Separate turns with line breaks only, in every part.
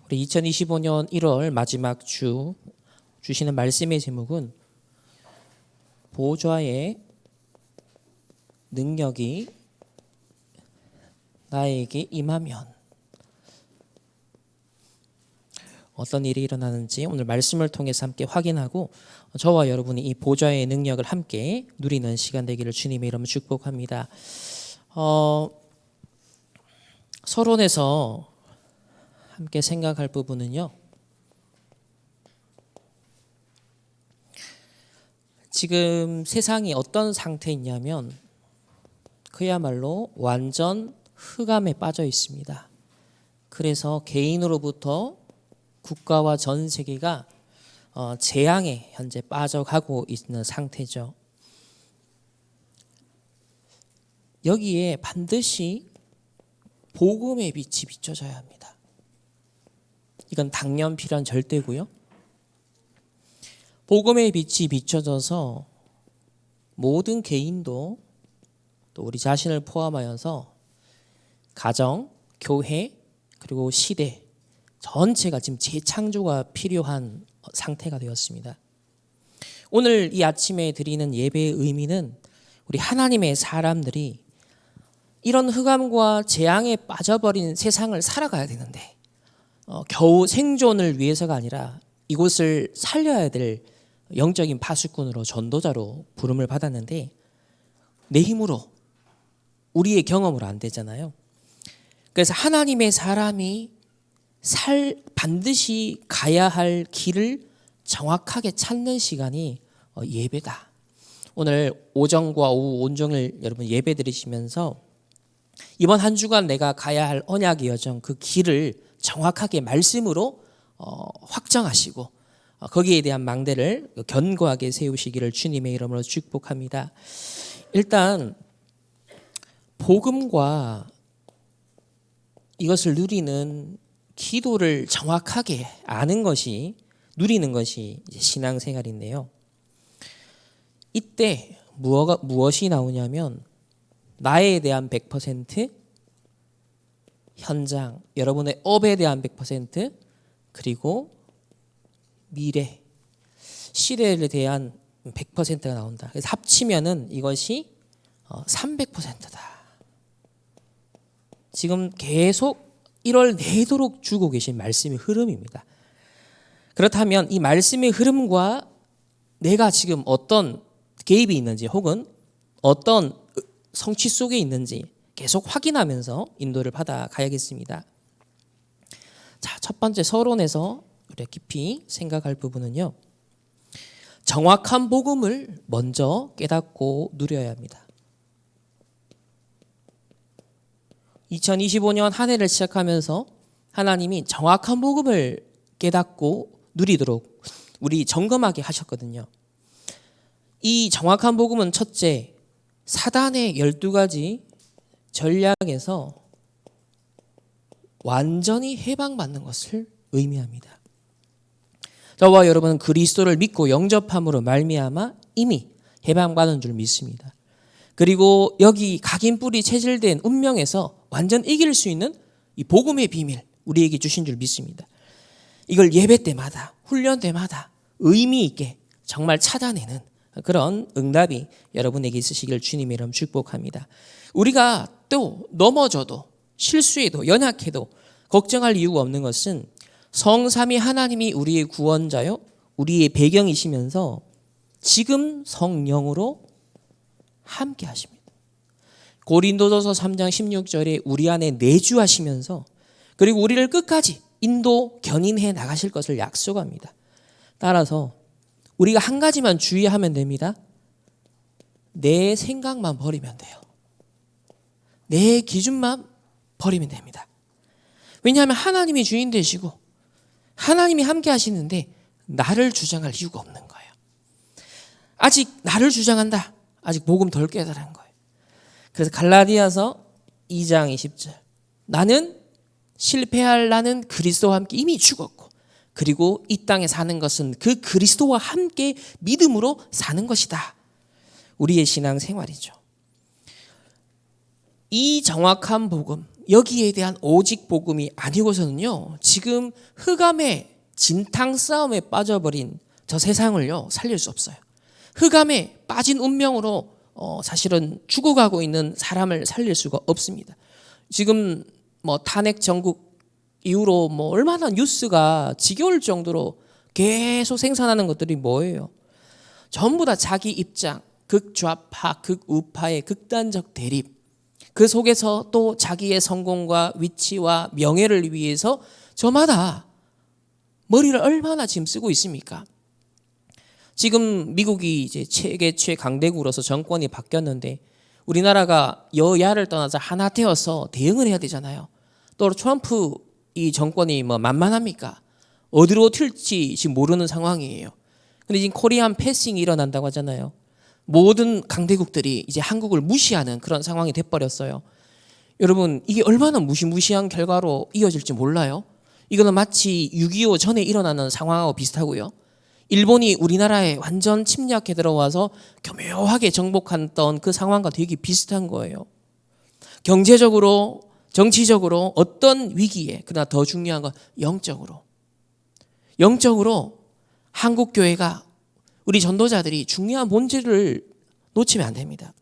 우리 2025년 1월 마지막 주 주시는 말씀의 제목은 보좌의 능력이 나에게 임하면 어떤 일이 일어나는지 오늘 말씀을 통해서 함께 확인하고 저와 여러분이 이 보좌의 능력을 함께 누리는 시간 되기를 주님의 이름으로 축복합니다. 서론에서 함께 생각할 부분은요. 지금 세상이 어떤 상태이냐면 그야말로 완전 흑암에 빠져 있습니다. 그래서 개인으로부터 국가와 전 세계가 재앙에 현재 빠져가고 있는 상태죠. 여기에 반드시 복음의 빛이 비춰져야 합니다. 이건 당연 필요한 절대고요. 복음의 빛이 비춰져서 모든 개인도 또 우리 자신을 포함하여서 가정, 교회, 그리고 시대 전체가 지금 재창조가 필요한 상태가 되었습니다. 오늘 이 아침에 드리는 예배의 의미는 우리 하나님의 사람들이 이런 흑암과 재앙에 빠져버린 세상을 살아가야 되는데 겨우 생존을 위해서가 아니라 이곳을 살려야 될 영적인 파수꾼으로 전도자로 부름을 받았는데 내 힘으로 우리의 경험으로 안 되잖아요. 그래서 하나님의 사람이 반드시 가야 할 길을 정확하게 찾는 시간이 예배다. 오늘 오전과 오후 온종일 여러분 예배 드리시면서 이번 한 주간 내가 가야 할 언약의 여정 그 길을 정확하게 말씀으로 확정하시고 거기에 대한 망대를 견고하게 세우시기를 주님의 이름으로 축복합니다. 일단 복음과 이것을 누리는 기도를 정확하게 아는 것이 누리는 것이 이제 신앙생활인데요. 이때 무엇이 나오냐면 나에 대한 100%, 현장, 여러분의 업에 대한 100%, 그리고 미래, 시대에 대한 100%가 나온다. 그래서 합치면은 이것이 300%다. 지금 계속 1월 내도록 주고 계신 말씀의 흐름입니다. 그렇다면 이 말씀의 흐름과 내가 지금 어떤 개입이 있는지 혹은 어떤 성취 속에 있는지 계속 확인하면서 인도를 받아가야겠습니다. 자, 첫 번째 서론에서 우리가 깊이 생각할 부분은요. 정확한 복음을 먼저 깨닫고 누려야 합니다. 2025년 한 해를 시작하면서 하나님이 정확한 복음을 깨닫고 누리도록 우리 점검하게 하셨거든요. 이 정확한 복음은 첫째, 사단의 12가지 전략에서 완전히 해방받는 것을 의미합니다. 저와 여러분은 그리스도를 믿고 영접함으로 말미암아 이미 해방받은 줄 믿습니다. 그리고 여기 각인뿔이 체질된 운명에서 완전 이길 수 있는 이 복음의 비밀 우리에게 주신 줄 믿습니다. 이걸 예배 때마다 훈련 때마다 의미 있게 정말 찾아내는 그런 응답이 여러분에게 있으시길 주님의 이름 축복합니다. 우리가 또 넘어져도 실수해도 연약해도 걱정할 이유가 없는 것은 성삼위 하나님이 우리의 구원자요 우리의 배경이시면서 지금 성령으로 함께 하십니다. 고린도전서 3장 16절에 우리 안에 내주하시면서 그리고 우리를 끝까지 인도 견인해 나가실 것을 약속합니다. 따라서 우리가 한 가지만 주의하면 됩니다. 내 생각만 버리면 돼요. 내 기준만 버리면 됩니다. 왜냐하면 하나님이 주인 되시고 하나님이 함께 하시는데 나를 주장할 이유가 없는 거예요. 아직 나를 주장한다. 아직 복음 덜 깨달은 거예요. 그래서 갈라디아서 2장 20절 나는 실패할 나는 그리스도와 함께 이미 죽었고 그리고 이 땅에 사는 것은 그 그리스도와 함께 믿음으로 사는 것이다. 우리의 신앙 생활이죠. 이 정확한 복음, 여기에 대한 오직 복음이 아니고서는요, 지금 흑암의 진탕 싸움에 빠져버린 저 세상을요 살릴 수 없어요. 흑암에 빠진 운명으로 사실은 죽어가고 있는 사람을 살릴 수가 없습니다. 지금 뭐 탄핵 전국 이후로 뭐 얼마나 뉴스가 지겨울 정도로 계속 생산하는 것들이 뭐예요? 전부 다 자기 입장, 극좌파, 극우파의 극단적 대립, 그 속에서 또 자기의 성공과 위치와 명예를 위해서 저마다 머리를 얼마나 지금 쓰고 있습니까? 지금 미국이 이제 세계 최강대국으로서 정권이 바뀌었는데 우리나라가 여야를 떠나서 하나 되어서 대응을 해야 되잖아요. 또 트럼프 이 정권이 뭐 만만합니까? 어디로 튈지 지금 모르는 상황이에요. 근데 지금 코리안 패싱이 일어난다고 하잖아요. 모든 강대국들이 이제 한국을 무시하는 그런 상황이 돼버렸어요. 여러분, 이게 얼마나 무시무시한 결과로 이어질지 몰라요. 이거는 마치 6.25 전에 일어나는 상황하고 비슷하고요. 일본이 우리나라에 완전 침략해 들어와서 교묘하게 정복했던 그 상황과 되게 비슷한 거예요. 경제적으로, 정치적으로 어떤 위기에, 그러나 더 중요한 건 영적으로 한국교회가, 우리 전도자들이 중요한 본질을 놓치면 안 됩니다.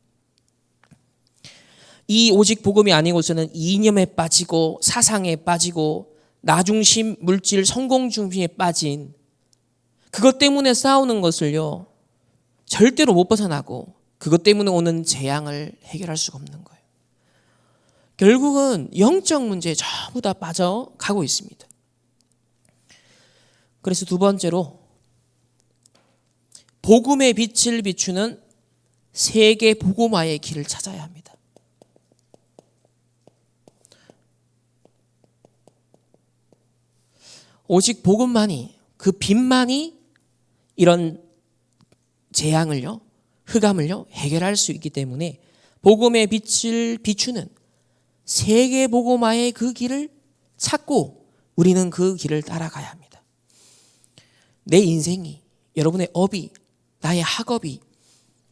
이 오직 복음이 아니고서는 이념에 빠지고 사상에 빠지고 나중심, 물질, 성공 중심에 빠진 그것 때문에 싸우는 것을요 절대로 못 벗어나고 그것 때문에 오는 재앙을 해결할 수가 없는 거예요. 결국은 영적 문제에 전부 다 빠져가고 있습니다. 그래서 두 번째로 복음의 빛을 비추는 세계 복음화의 길을 찾아야 합니다. 오직 복음만이, 그 빛만이 이런 재앙을요, 흑암을요 해결할 수 있기 때문에 복음의 빛을 비추는 세계 복음화의 그 길을 찾고 우리는 그 길을 따라가야 합니다. 내 인생이, 여러분의 업이, 나의 학업이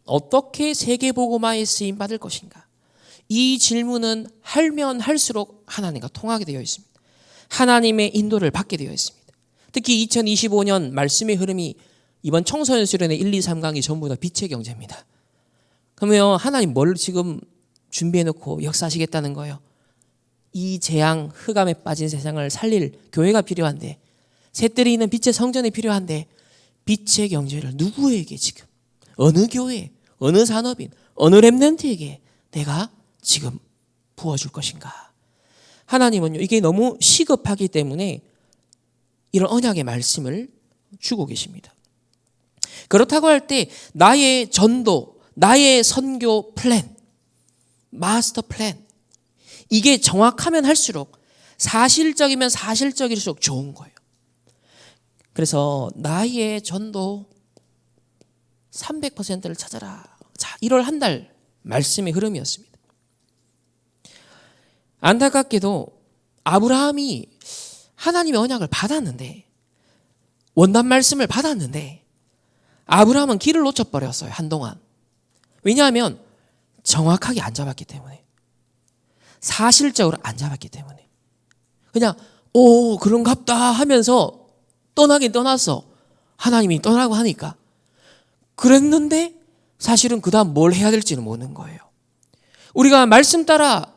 어떻게 세계 복음화에 쓰임 받을 것인가? 이 질문은 하면 할수록 하나님과 통하게 되어 있습니다. 하나님의 인도를 받게 되어 있습니다. 특히 2025년 말씀의 흐름이 이번 청소년 수련회 1, 2, 3강이 전부 다 빛의 경제입니다. 그러면 하나님 뭘 지금 준비해놓고 역사하시겠다는 거예요? 이 재앙, 흑암에 빠진 세상을 살릴 교회가 필요한데, 새들이 있는 빛의 성전이 필요한데, 빛의 경제를 누구에게 지금, 어느 교회, 어느 산업인, 어느 렘넌트에게 내가 지금 부어줄 것인가? 하나님은요, 이게 너무 시급하기 때문에 이런 언약의 말씀을 주고 계십니다. 그렇다고 할 때 나의 전도, 나의 선교 플랜, 마스터 플랜, 이게 정확하면 할수록, 사실적이면 사실적일수록 좋은 거예요. 그래서 나의 전도 300%를 찾아라. 자, 1월 한 달 말씀의 흐름이었습니다. 안타깝게도 아브라함이 하나님의 언약을 받았는데, 원단 말씀을 받았는데 아브라함은 길을 놓쳐버렸어요. 한동안. 왜냐하면 정확하게 안 잡았기 때문에, 사실적으로 안 잡았기 때문에. 그냥 그런갑다 하면서 떠나긴 떠났어. 하나님이 떠나고 하니까. 그랬는데 사실은 그 다음 뭘 해야 될지는 모르는 거예요. 우리가 말씀 따라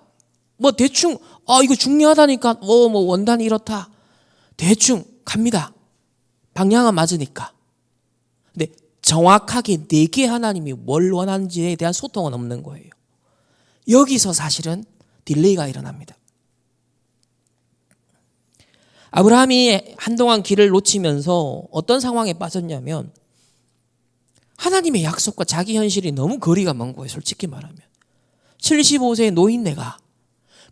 뭐 대충 이거 중요하다니까 뭐 원단이 이렇다 대충 갑니다. 방향은 맞으니까. 근데 정확하게 내게 하나님이 뭘 원하는지에 대한 소통은 없는 거예요. 여기서 사실은 딜레이가 일어납니다. 아브라함이 한동안 길을 놓치면서 어떤 상황에 빠졌냐면, 하나님의 약속과 자기 현실이 너무 거리가 먼 거예요. 솔직히 말하면 75세의 노인네가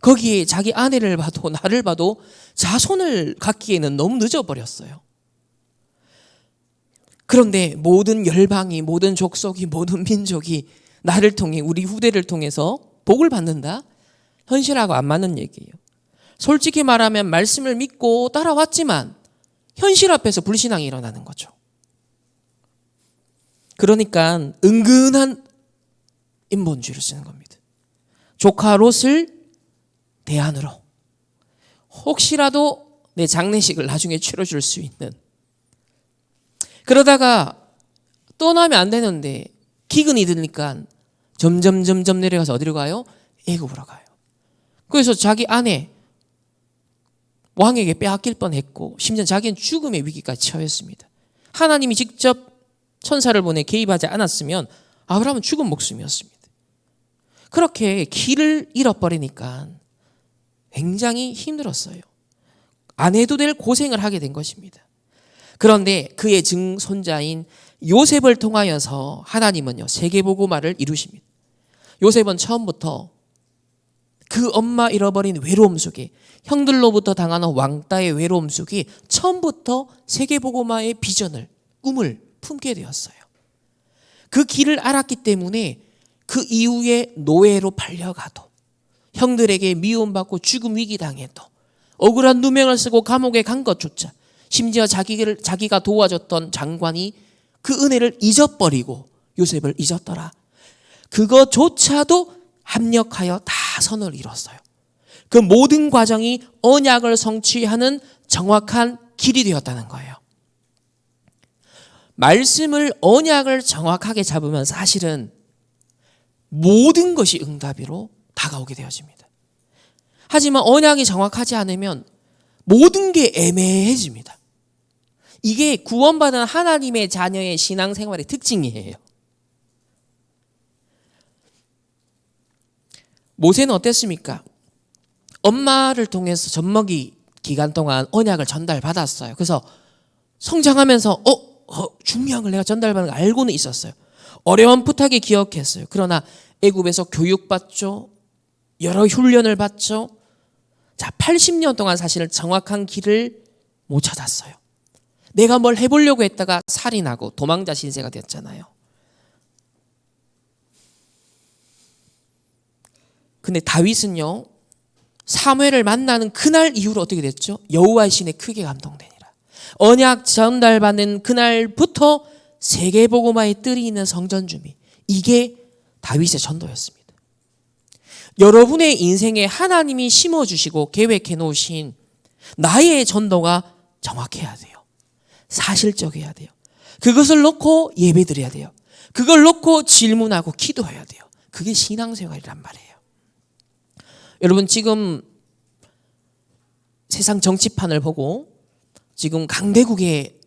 거기에 자기 아내를 봐도 나를 봐도 자손을 갖기에는 너무 늦어버렸어요. 그런데 모든 열방이, 모든 족속이, 모든 민족이 나를 통해, 우리 후대를 통해서 복을 받는다? 현실하고 안 맞는 얘기예요. 솔직히 말하면 말씀을 믿고 따라왔지만 현실 앞에서 불신앙이 일어나는 거죠. 그러니까 은근한 인본주의를 쓰는 겁니다. 조카 롯을 대안으로 혹시라도 내 장례식을 나중에 치러줄 수 있는, 그러다가 떠나면 안 되는데 기근이 드니까 점점 내려가서 어디로 가요? 애굽으로 가요. 그래서 자기 아내 왕에게 빼앗길 뻔했고 심지어 자기는 죽음의 위기까지 처했습니다. 하나님이 직접 천사를 보내 개입하지 않았으면 아브라함은 죽은 목숨이었습니다. 그렇게 길을 잃어버리니까 굉장히 힘들었어요. 안 해도 될 고생을 하게 된 것입니다. 그런데 그의 증손자인 요셉을 통하여서 하나님은요, 세계복음화를 이루십니다. 요셉은 처음부터 그 엄마 잃어버린 외로움 속에, 형들로부터 당하는 왕따의 외로움 속에 처음부터 세계복음화의 비전을, 꿈을 품게 되었어요. 그 길을 알았기 때문에 그 이후에 노예로 팔려가도, 형들에게 미움받고 죽음 위기 당해도, 억울한 누명을 쓰고 감옥에 간 것조차, 심지어 자기가 도와줬던 장관이 그 은혜를 잊어버리고 요셉을 잊었더라, 그것조차도 합력하여 다 선을 이뤘어요. 그 모든 과정이 언약을 성취하는 정확한 길이 되었다는 거예요. 말씀을, 언약을 정확하게 잡으면 사실은 모든 것이 응답으로 다가오게 되어집니다. 하지만 언약이 정확하지 않으면 모든 게 애매해집니다. 이게 구원받은 하나님의 자녀의 신앙생활의 특징이에요. 모세는 어땠습니까? 엄마를 통해서 젖먹이 기간 동안 언약을 전달받았어요. 그래서 성장하면서 중요한 걸 내가 전달받는 걸 알고는 있었어요. 어렴풋하게 기억했어요. 그러나 애굽에서 교육받죠. 여러 훈련을 받죠. 자, 80년 동안 사실은 정확한 길을 못 찾았어요. 내가 뭘 해보려고 했다가 살인하고 도망자 신세가 됐잖아요. 근데 다윗은요, 사무엘을 만나는 그날 이후로 어떻게 됐죠? 여호와의 신에 크게 감동되니라. 언약 전달받는 그날부터 세계복음화의 뜰이 있는 성전 준비, 이게 다윗의 전도였습니다. 여러분의 인생에 하나님이 심어주시고 계획해 놓으신 나의 전도가 정확해야 돼요. 사실적이어야 돼요. 그것을 놓고 예배드려야 돼요. 그걸 놓고 질문하고 기도해야 돼요. 그게 신앙생활이란 말이에요. 여러분, 지금 세상 정치판을 보고 지금 강대국의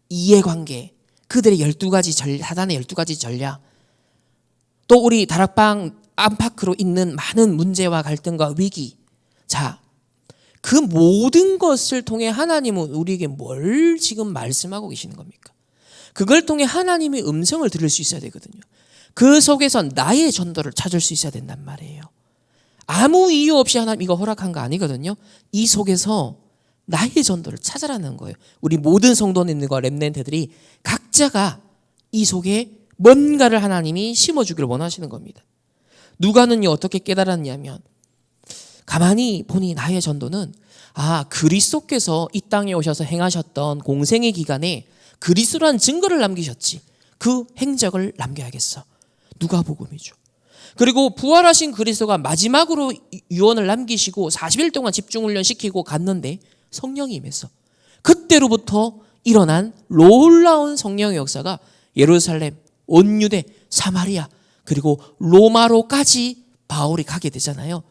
이해관계, 그들의 12가지 사단의 12가지 전략, 또 우리 다락방 안팎으로 있는 많은 문제와 갈등과 위기, 자, 그 모든 것을 통해 하나님은 우리에게 뭘 지금 말씀하고 계시는 겁니까? 그걸 통해 하나님의 음성을 들을 수 있어야 되거든요. 그 속에서 나의 전도를 찾을 수 있어야 된단 말이에요. 아무 이유 없이 하나님 이거 허락한 거 아니거든요. 이 속에서 나의 전도를 찾아라는 거예요. 우리 모든 성도님들과 렘넌트들이 각자가 이 속에 뭔가를 하나님이 심어주기를 원하시는 겁니다. 누가는요, 어떻게 깨달았냐면, 가만히 보니 나의 전도는 그리스도께서 이 땅에 오셔서 행하셨던 공생의 기간에 그리스도라는 증거를 남기셨지, 그 행적을 남겨야겠어. 누가복음이죠. 그리고 부활하신 그리스도가 마지막으로 유언을 남기시고 40일 동안 집중훈련 시키고 갔는데 성령이 임했어. 그때로부터 일어난 놀라운 성령의 역사가 예루살렘, 온 유대, 사마리아, 그리고 로마로까지 바울이 가게 되잖아요.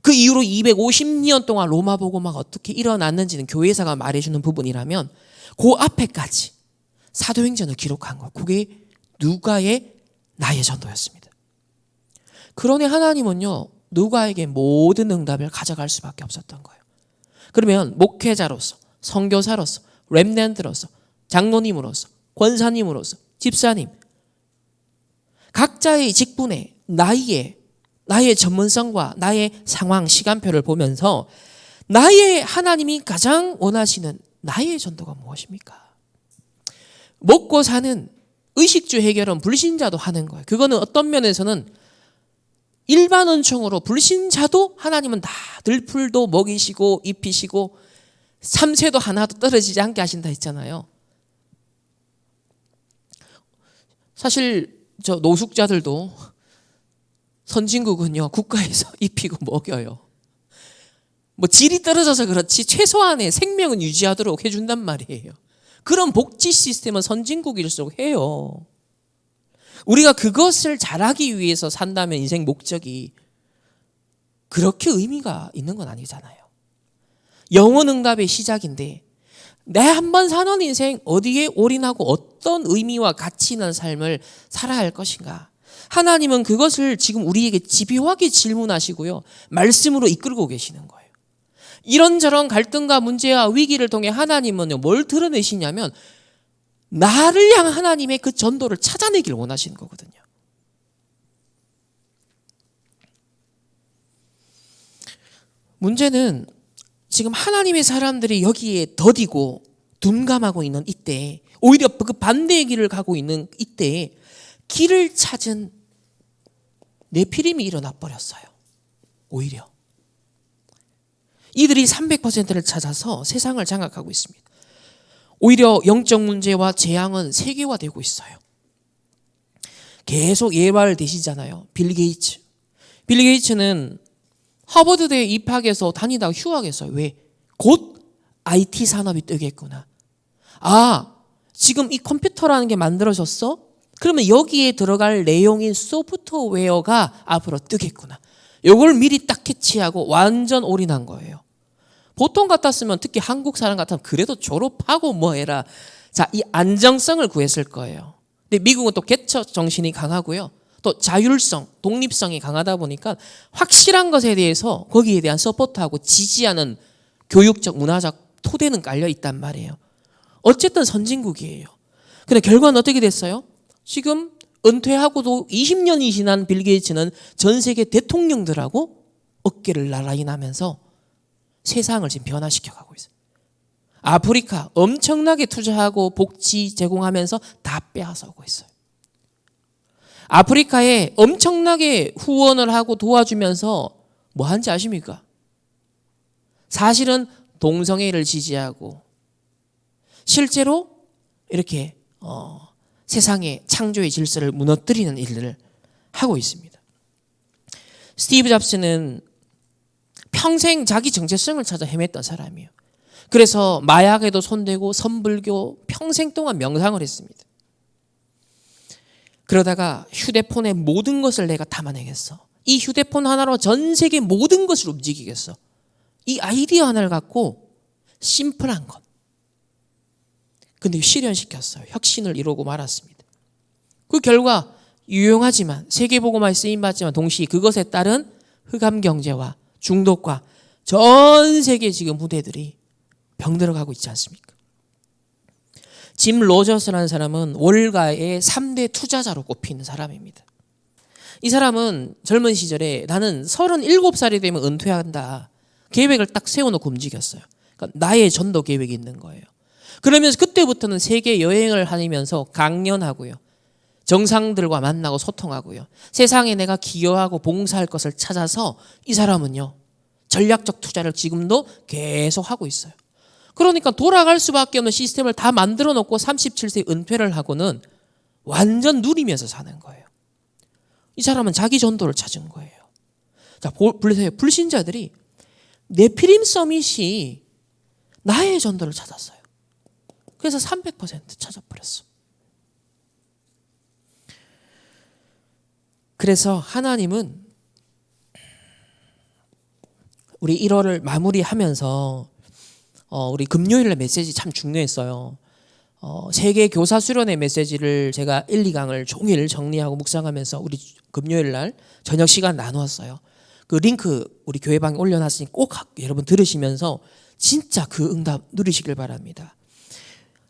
그 이후로 250년 동안 로마 복음화가 어떻게 일어났는지는 교회사가 말해주는 부분이라면 그 앞에까지 사도행전을 기록한 거, 그게 누가의 나의 전도였습니다. 그러니 하나님은요, 누가에게 모든 응답을 가져갈 수밖에 없었던 거예요. 그러면 목회자로서, 선교사로서, 렘넌트로서, 장로님으로서, 권사님으로서, 집사님, 각자의 직분에 나의 전문성과 나의 상황, 시간표를 보면서 나의 하나님이 가장 원하시는 나의 전도가 무엇입니까? 먹고 사는 의식주 해결은 불신자도 하는 거예요. 그거는 어떤 면에서는 일반 은총으로 불신자도 하나님은 다 들풀도 먹이시고 입히시고 삼세도 하나도 떨어지지 않게 하신다 했잖아요. 사실 저 노숙자들도 선진국은요, 국가에서 입히고 먹여요. 뭐 질이 떨어져서 그렇지 최소한의 생명은 유지하도록 해준단 말이에요. 그런 복지 시스템은 선진국일수록 해요. 우리가 그것을 잘하기 위해서 산다면 인생 목적이 그렇게 의미가 있는 건 아니잖아요. 영혼응답의 시작인데 내 한 번 사는 인생 어디에 올인하고 어떤 의미와 가치 있는 삶을 살아야 할 것인가. 하나님은 그것을 지금 우리에게 집요하게 질문하시고요. 말씀으로 이끌고 계시는 거예요. 이런저런 갈등과 문제와 위기를 통해 하나님은요, 뭘 드러내시냐면 나를 향한 하나님의 그 전도를 찾아내길 원하시는 거거든요. 문제는 지금 하나님의 사람들이 여기에 더디고 둔감하고 있는 이때, 오히려 그 반대의 길을 가고 있는 이때 길을 찾은 네피림이 일어나 버렸어요. 오히려 이들이 300%를 찾아서 세상을 장악하고 있습니다. 오히려 영적 문제와 재앙은 세계화되고 있어요. 계속 예화를 대시잖아요. 빌 게이츠. 빌 게이츠는 하버드대에 입학해서 다니다가 휴학했어요. 왜? 곧 IT 산업이 뜨겠구나. 아, 지금 이 컴퓨터라는 게 만들어졌어? 그러면 여기에 들어갈 내용인 소프트웨어가 앞으로 뜨겠구나. 이걸 미리 딱 캐치하고 완전 올인한 거예요. 보통 같았으면, 특히 한국 사람 같으면 그래도 졸업하고 뭐 해라. 자, 이 안정성을 구했을 거예요. 근데 미국은 또 개척 정신이 강하고요. 또 자율성, 독립성이 강하다 보니까 확실한 것에 대해서 거기에 대한 서포트하고 지지하는 교육적, 문화적 토대는 깔려 있단 말이에요. 어쨌든 선진국이에요. 근데 결과는 어떻게 됐어요? 지금 은퇴하고도 20년이 지난 빌 게이츠는 전 세계 대통령들하고 어깨를 나란히 나면서 세상을 지금 변화시켜 가고 있어요. 아프리카 엄청나게 투자하고 복지 제공하면서 다 빼앗아오고 있어요. 아프리카에 엄청나게 후원을 하고 도와주면서 뭐 하는지 아십니까? 사실은 동성애를 지지하고 실제로 이렇게 세상의 창조의 질서를 무너뜨리는 일들을 하고 있습니다. 스티브 잡스는 평생 자기 정체성을 찾아 헤맸던 사람이에요. 그래서 마약에도 손대고 선불교 평생 동안 명상을 했습니다. 그러다가 휴대폰의 모든 것을 내가 담아내겠어. 이 휴대폰 하나로 전 세계 모든 것을 움직이겠어. 이 아이디어 하나를 갖고 심플한 것. 근데 실현시켰어요. 혁신을 이루고 말았습니다. 그 결과 유용하지만 세계복음화에 쓰임받지만 동시에 그것에 따른 흑암 경제와 중독과 전 세계 지금 무대들이 병들어가고 있지 않습니까? 짐 로저스라는 사람은 월가의 3대 투자자로 꼽히는 사람입니다. 이 사람은 젊은 시절에 나는 37살이 되면 은퇴한다. 계획을 딱 세워놓고 움직였어요. 그러니까 나의 전도 계획이 있는 거예요. 그러면서 그때부터는 세계 여행을 하면서 강연하고요. 정상들과 만나고 소통하고요. 세상에 내가 기여하고 봉사할 것을 찾아서 이 사람은요. 전략적 투자를 지금도 계속 하고 있어요. 그러니까 돌아갈 수밖에 없는 시스템을 다 만들어 놓고 37세 은퇴를 하고는 완전 누리면서 사는 거예요. 이 사람은 자기 전도를 찾은 거예요. 자, 보세요. 불신자들이 네피림 서밋이 나의 전도를 찾았어요. 그래서 300% 찾아버렸어. 그래서 하나님은 우리 1월을 마무리하면서 우리 금요일의 메시지 참 중요했어요. 세계 교사 수련의 메시지를 제가 1, 2강을 종일 정리하고 묵상하면서 우리 금요일 날 저녁 시간 나누었어요. 그 링크 우리 교회방에 올려놨으니 꼭 여러분 들으시면서 진짜 그 응답 누리시길 바랍니다.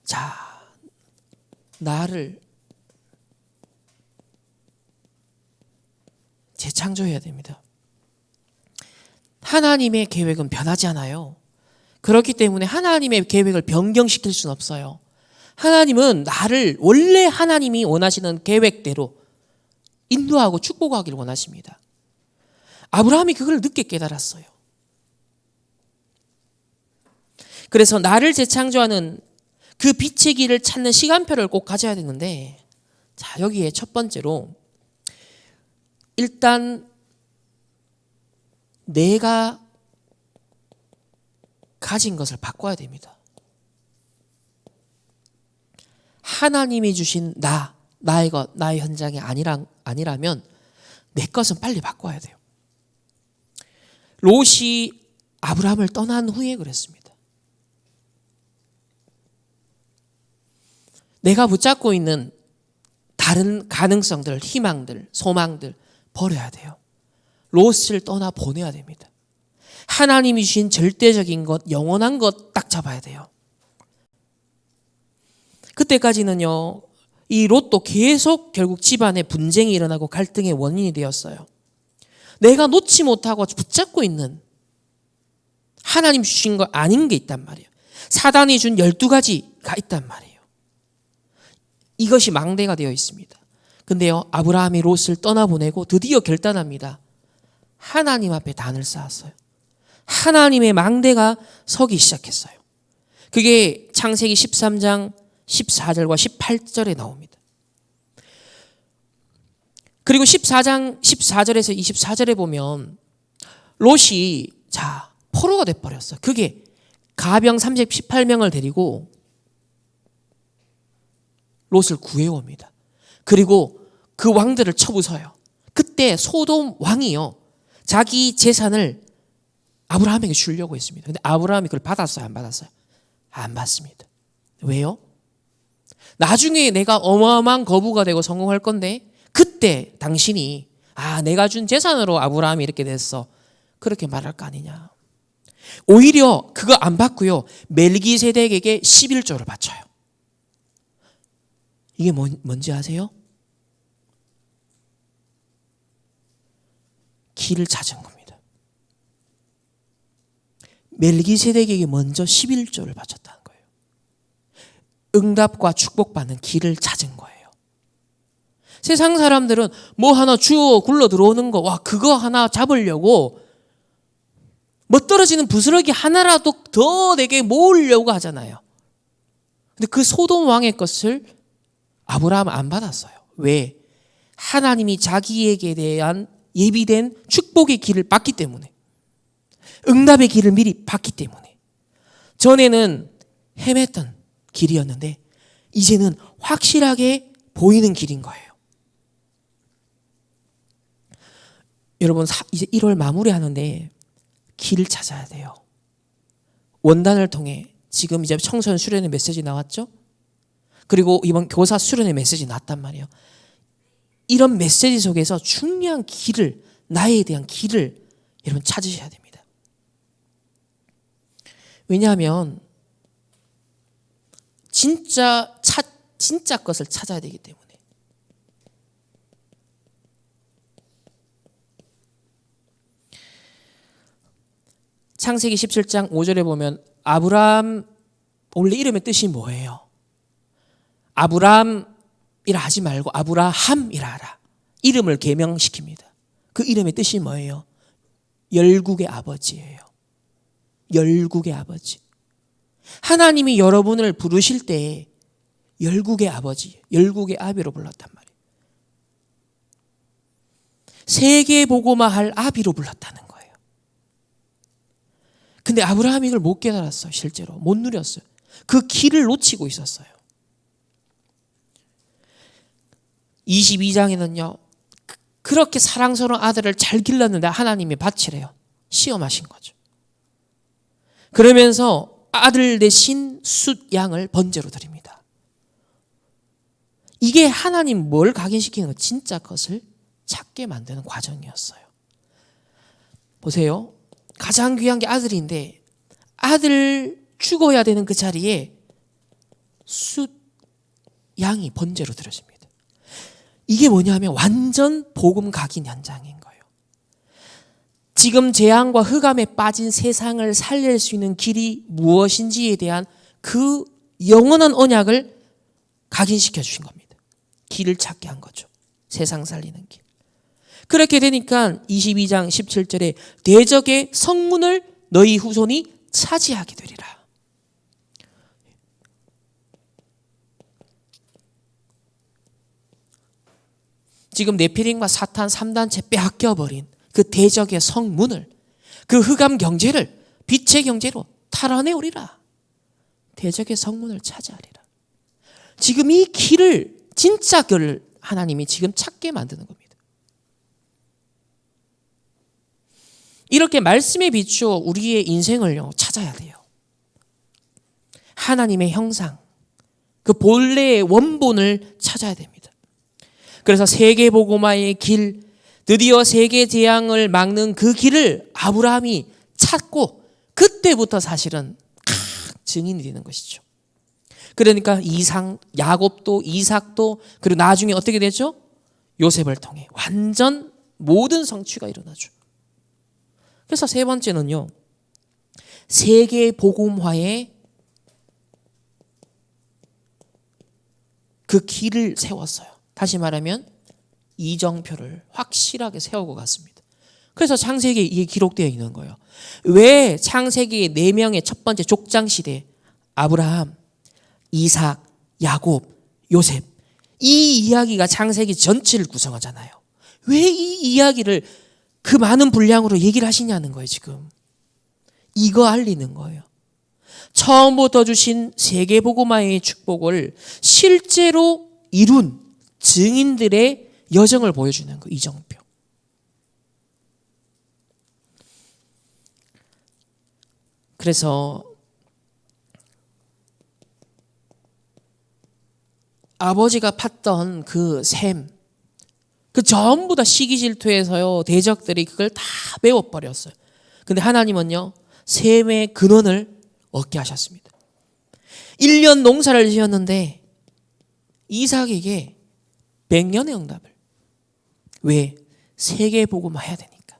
자, 나를 재창조해야 됩니다. 하나님의 계획은 변하지 않아요. 그렇기 때문에 하나님의 계획을 변경시킬 수는 없어요. 하나님은 나를 원래 하나님이 원하시는 계획대로 인도하고 축복하기를 원하십니다. 아브라함이 그걸 늦게 깨달았어요. 그래서 나를 재창조하는 그 빛의 길을 찾는 시간표를 꼭 가져야 되는데, 자, 여기에 첫 번째로 일단 내가 가진 것을 바꿔야 됩니다. 하나님이 주신 나의 것, 나의 현장이 아니라면 내 것은 빨리 바꿔야 돼요. 롯이 아브라함을 떠난 후에 그랬습니다. 내가 붙잡고 있는 다른 가능성들, 희망들, 소망들 버려야 돼요. 롯을 떠나 보내야 됩니다. 하나님이 주신 절대적인 것, 영원한 것 딱 잡아야 돼요. 그때까지는요, 이 롯도 계속 결국 집안에 분쟁이 일어나고 갈등의 원인이 되었어요. 내가 놓지 못하고 붙잡고 있는 하나님 주신 거 아닌 게 있단 말이에요. 사단이 준 12가지가 있단 말이에요. 이것이 망대가 되어 있습니다. 근데요, 아브라함이 롯을 떠나보내고 드디어 결단합니다. 하나님 앞에 단을 쌓았어요. 하나님의 망대가 서기 시작했어요. 그게 창세기 13장 14절과 18절에 나옵니다. 그리고 14장 14절에서 24절에 보면 롯이 포로가 돼버렸어요. 그게 가병 38명을 데리고 롯을 구해옵니다. 그리고 그 왕들을 쳐부숴요. 그때 소돔 왕이요, 자기 재산을 아브라함에게 주려고 했습니다. 근데 아브라함이 그걸 받았어요? 안 받았어요? 안 받습니다. 왜요? 나중에 내가 어마어마한 거부가 되고 성공할 건데 그때 당신이 내가 준 재산으로 아브라함이 이렇게 됐어, 그렇게 말할 거 아니냐. 오히려 그거 안 받고요, 멜기세덱에게 11조를 바쳐요. 이게 뭔지 아세요? 길을 찾은 겁니다. 멜기세덱에게 먼저 11조를 바쳤다는 거예요. 응답과 축복받는 길을 찾은 거예요. 세상 사람들은 뭐 하나 주워 굴러 들어오는 거, 그거 하나 잡으려고 멋떨어지는 부스러기 하나라도 더 내게 모으려고 하잖아요. 근데 그 소돔 왕의 것을 아브라함은 안 받았어요. 왜? 하나님이 자기에게 대한 예비된 축복의 길을 봤기 때문에, 응답의 길을 미리 봤기 때문에. 전에는 헤맸던 길이었는데 이제는 확실하게 보이는 길인 거예요. 여러분, 이제 1월 마무리하는데 길을 찾아야 돼요. 원단을 통해 지금 이제 청소년 수련의 메시지 나왔죠? 그리고 이번 교사 수련의 메시지 나왔단 말이에요. 이런 메시지 속에서 중요한 길을, 나에 대한 길을 여러분 찾으셔야 됩니다. 왜냐하면 진짜 것을 찾아야 되기 때문에. 창세기 17장 5절에 보면 아브라함, 원래 이름의 뜻이 뭐예요? 아브람이라 하지 말고 아브라함이라 하라. 이름을 개명시킵니다. 그 이름의 뜻이 뭐예요? 열국의 아버지예요. 열국의 아버지. 하나님이 여러분을 부르실 때 열국의 아버지, 열국의 아비로 불렀단 말이에요. 세계 복음화할 아비로 불렀다는 거예요. 근데 아브라함이 이걸 못 깨달았어요. 실제로 못 누렸어요. 그 길을 놓치고 있었어요. 22장에는요, 그렇게 사랑스러운 아들을 잘 길렀는데 하나님이 바치래요. 시험하신 거죠. 그러면서 아들 대신 숫 양을 번제로 드립니다. 이게 하나님 뭘 각인시키는 거, 진짜 것을 찾게 만드는 과정이었어요. 보세요. 가장 귀한 게 아들인데 아들 죽어야 되는 그 자리에 숫 양이 번제로 드려집니다. 이게 뭐냐면 완전 복음 각인 현장인 거예요. 지금 재앙과 흑암에 빠진 세상을 살릴 수 있는 길이 무엇인지에 대한 그 영원한 언약을 각인시켜 주신 겁니다. 길을 찾게 한 거죠. 세상 살리는 길. 그렇게 되니까 22장 17절에 대적의 성문을 너희 후손이 차지하게 되리라. 지금 네피림과 사탄 3단체 빼앗겨버린 그 대적의 성문을 그 흑암 경제를 빛의 경제로 탈환해오리라. 대적의 성문을 차지하리라. 지금 이 길을 진짜 길을 하나님이 지금 찾게 만드는 겁니다. 이렇게 말씀에 비추어 우리의 인생을요 찾아야 돼요. 하나님의 형상, 그 본래의 원본을 찾아야 됩니다. 그래서 세계복음화의 길, 드디어 세계 재앙을 막는 그 길을 아브라함이 찾고 그때부터 사실은 증인이 되는 것이죠. 그러니까 야곱도 이삭도 그리고 나중에 어떻게 되죠? 요셉을 통해 완전 모든 성취가 일어나죠. 그래서 세 번째는요, 세계복음화의 그 길을 세웠어요. 다시 말하면 이정표를 확실하게 세우고 갔습니다. 그래서 창세기에 이게 기록되어 있는 거예요. 왜 창세기의 4명의 첫 번째 족장 시대 아브라함, 이삭, 야곱, 요셉, 이 이야기가 창세기 전체를 구성하잖아요. 왜 이 이야기를 그 많은 분량으로 얘기를 하시냐는 거예요. 지금 이거 알리는 거예요. 처음부터 주신 세계복음화의 축복을 실제로 이룬 증인들의 여정을 보여주는 거, 이정표. 그래서 아버지가 팠던 그 셈, 그 전부 다 시기 질투해서요 대적들이 그걸 다 메워버렸어요. 근데 하나님은요 셈의 근원을 얻게 하셨습니다. 1년 농사를 지었는데 이삭에게 100년의 응답을. 왜? 세계복음화 해야 되니까.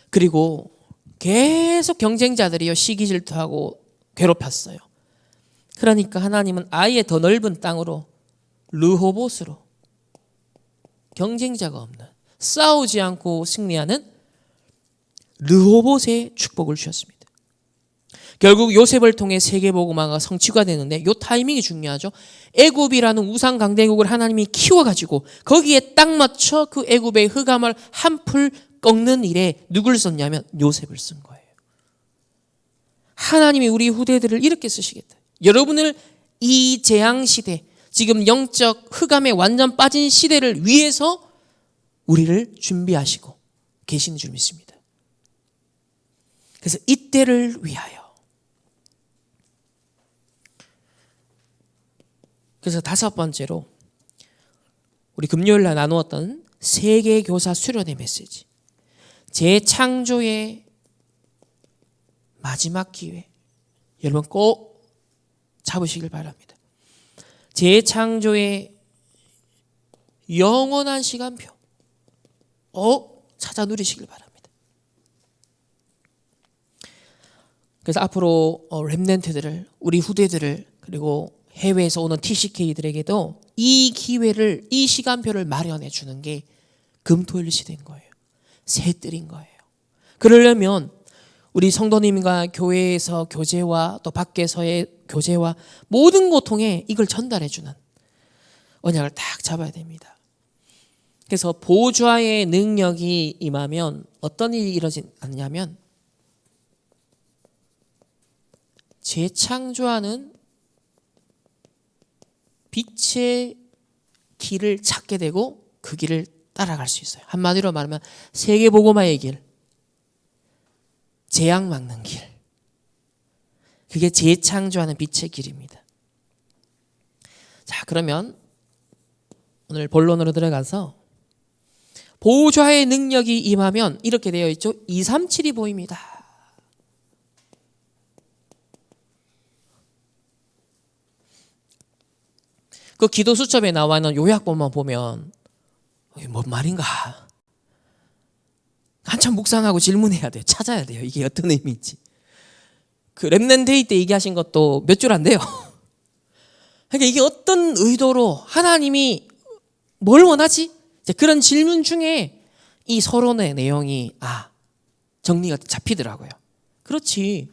그리고 계속 경쟁자들이요 시기 질투하고 괴롭혔어요. 그러니까 하나님은 아예 더 넓은 땅으로 르호봇으로 경쟁자가 없는 싸우지 않고 승리하는 르호봇의 축복을 주셨습니다. 결국 요셉을 통해 세계복음화가 성취가 되는데 이 타이밍이 중요하죠. 애굽이라는 우상 강대국을 하나님이 키워가지고 거기에 딱 맞춰 그 애굽의 흑암을 한풀 꺾는 일에 누굴 썼냐면 요셉을 쓴 거예요. 하나님이 우리 후대들을 이렇게 쓰시겠다. 여러분을 이 재앙시대, 지금 영적 흑암에 완전 빠진 시대를 위해서 우리를 준비하시고 계시는 줄 믿습니다. 그래서 이때를 위하여. 그래서 5번째로 우리 금요일 날 나누었던 세계교사 수련의 메시지, 재창조의 마지막 기회, 여러분 꼭 잡으시길 바랍니다. 재창조의 영원한 시간표 찾아 누리시길 바랍니다. 그래서 앞으로 렘넌트들을, 우리 후대들을, 그리고 해외에서 오는 TCK들에게도 이 기회를, 이 시간표를 마련해 주는 게 금토일 시대인 거예요. 새뜰인 거예요. 그러려면 우리 성도님과 교회에서 교제와 또 밖에서의 교제와 모든 것 통해 이걸 전달해 주는 언약을 딱 잡아야 됩니다. 그래서 보좌의 능력이 임하면 어떤 일이 일어나냐면 재창조하는 빛의 길을 찾게 되고 그 길을 따라갈 수 있어요. 한마디로 말하면 세계복음화의 길, 재앙 막는 길, 그게 재창조하는 빛의 길입니다. 자, 그러면 오늘 본론으로 들어가서 보좌의 능력이 임하면 이렇게 되어 있죠. 237이 보입니다. 그 기도 수첩에 나와 있는 요약본만 보면 이게 뭔 말인가? 한참 묵상하고 질문해야 돼요. 찾아야 돼요. 이게 어떤 의미인지. 그 렘넌트데이 때 얘기하신 것도 몇 줄 안 돼요. 그러니까 이게 어떤 의도로 하나님이 뭘 원하지? 이제 그런 질문 중에 이 서론의 내용이 정리가 잡히더라고요. 그렇지.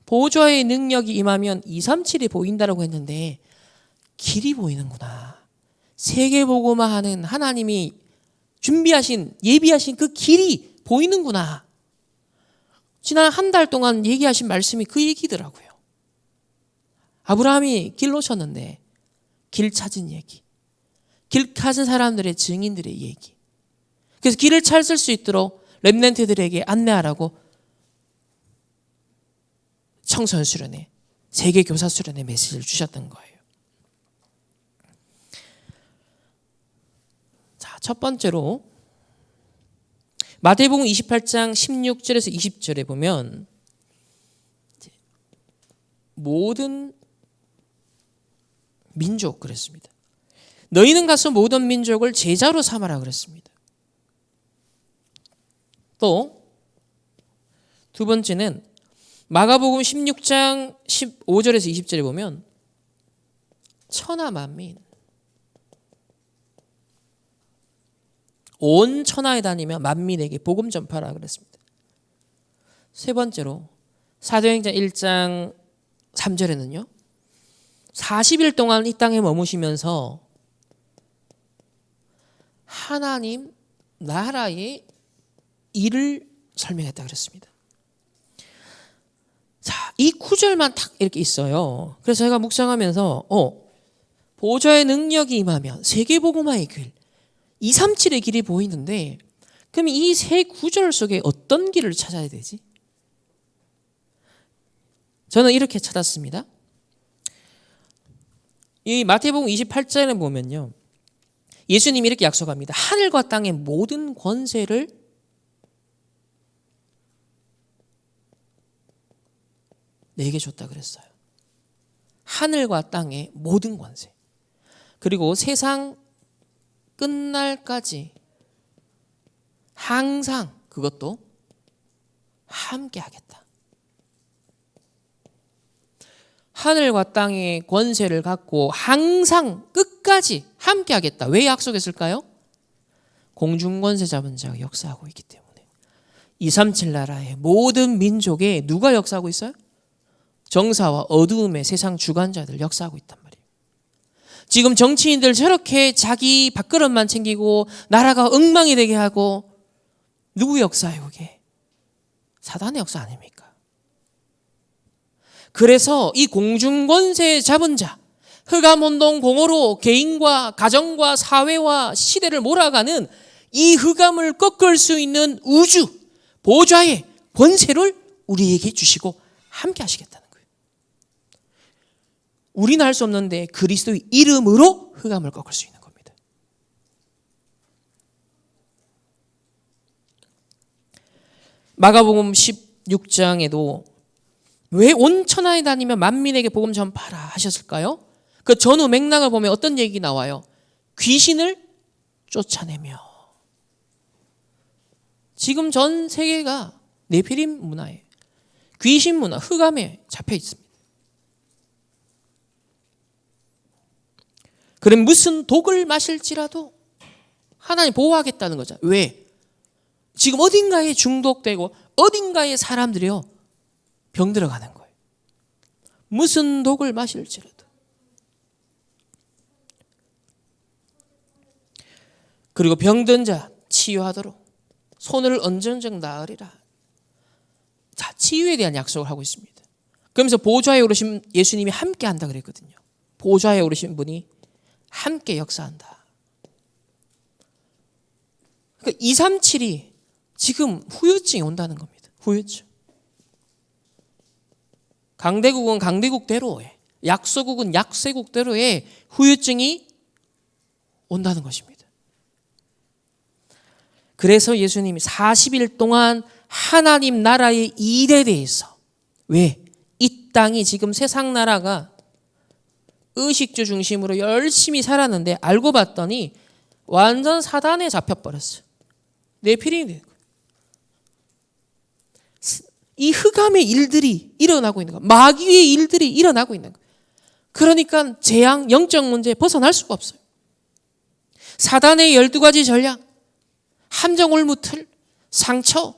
보좌의 능력이 임하면 237이 보인다라고 했는데 길이 보이는구나. 세계복음화하는 하나님이 준비하신, 예비하신 그 길이 보이는구나. 지난 한 달 동안 얘기하신 말씀이 그 얘기더라고요. 아브라함이 길 놓쳤는데 길 찾은 얘기, 길 찾은 사람들의 증인들의 얘기. 그래서 길을 찾을 수 있도록 렘넌트들에게 안내하라고 청소년 수련회, 세계 교사 수련회 메시지를 주셨던 거예요. 자, 첫 번째로 마태복음 28장 16절에서 20절에 보면 모든 민족 그랬습니다. 너희는 가서 모든 민족을 제자로 삼아라 그랬습니다. 또 두 번째는 마가복음 16장 15절에서 20절에 보면 천하 만민, 온 천하에 다니며 만민에게 복음 전파라 그랬습니다. 세 번째로 사도행전 1장 3절에는요. 40일 동안 이 땅에 머무시면서 하나님 나라의 일을 설명했다 그랬습니다. 자, 이 구절만 딱 이렇게 있어요. 그래서 제가 묵상하면서 보좌의 능력이 임하면 세계복음화의 길, 237의 길이 보이는데 그럼 이 세 구절 속에 어떤 길을 찾아야 되지? 저는 이렇게 찾았습니다. 이 마태복음 28장에 보면요. 예수님이 이렇게 약속합니다. 하늘과 땅의 모든 권세를 내게 줬다 그랬어요. 하늘과 땅의 모든 권세. 그리고 세상 끝날까지 항상 그것도 함께 하겠다. 하늘과 땅의 권세를 갖고 항상 끝까지 함께 하겠다. 왜 약속했을까요? 공중권세 잡은 자가 역사하고 있기 때문에. 237 나라의 모든 민족에 누가 역사하고 있어요? 정사와 어두움의 세상 주관자들 역사하고 있단 말이에요. 지금 정치인들 저렇게 자기 밥그릇만 챙기고 나라가 엉망이 되게 하고 누구 역사예요 그게? 사단의 역사 아닙니까? 그래서 이 공중권세 잡은 자, 흑암운동 공허로 개인과 가정과 사회와 시대를 몰아가는 이 흑암을 꺾을 수 있는 우주, 보좌의 권세를 우리에게 주시고 함께 하시겠다는 거예요. 우리는 할 수 없는데 그리스도의 이름으로 흑암을 꺾을 수 있는 겁니다. 마가복음 16장에도 왜 온 천하에 다니며 만민에게 복음 전파라 하셨을까요? 그 전후 맥락을 보면 어떤 얘기 나와요? 귀신을 쫓아내며. 지금 전 세계가 네피림 문화에, 귀신 문화, 흑암에 잡혀 있습니다. 그럼 무슨 독을 마실지라도 하나님 보호하겠다는 거죠. 왜? 지금 어딘가에 중독되고 어딘가에 사람들이요 병들어가는 거예요. 무슨 독을 마실지라도. 그리고 병든 자 치유하도록 손을 언전적 나으리라. 자, 치유에 대한 약속을 하고 있습니다. 그러면서 보좌에 오르신 예수님이 함께 한다 그랬거든요. 보좌에 오르신 분이 함께 역사한다. 그러니까 237이 지금 후유증이 온다는 겁니다. 후유증. 강대국은 강대국대로의, 약소국은 약세국대로의 후유증이 온다는 것입니다. 그래서 예수님이 40일 동안 하나님 나라의 일에 대해서, 왜? 이 땅이 지금 세상 나라가 의식주 중심으로 열심히 살았는데 알고 봤더니 완전 사단에 잡혀버렸어요. 네피림이 된 거예요. 이 흑암의 일들이 일어나고 있는 거예요. 마귀의 일들이 일어나고 있는 거예요. 그러니까 재앙, 영적 문제에 벗어날 수가 없어요. 사단의 12가지 전략, 함정올무틀, 상처,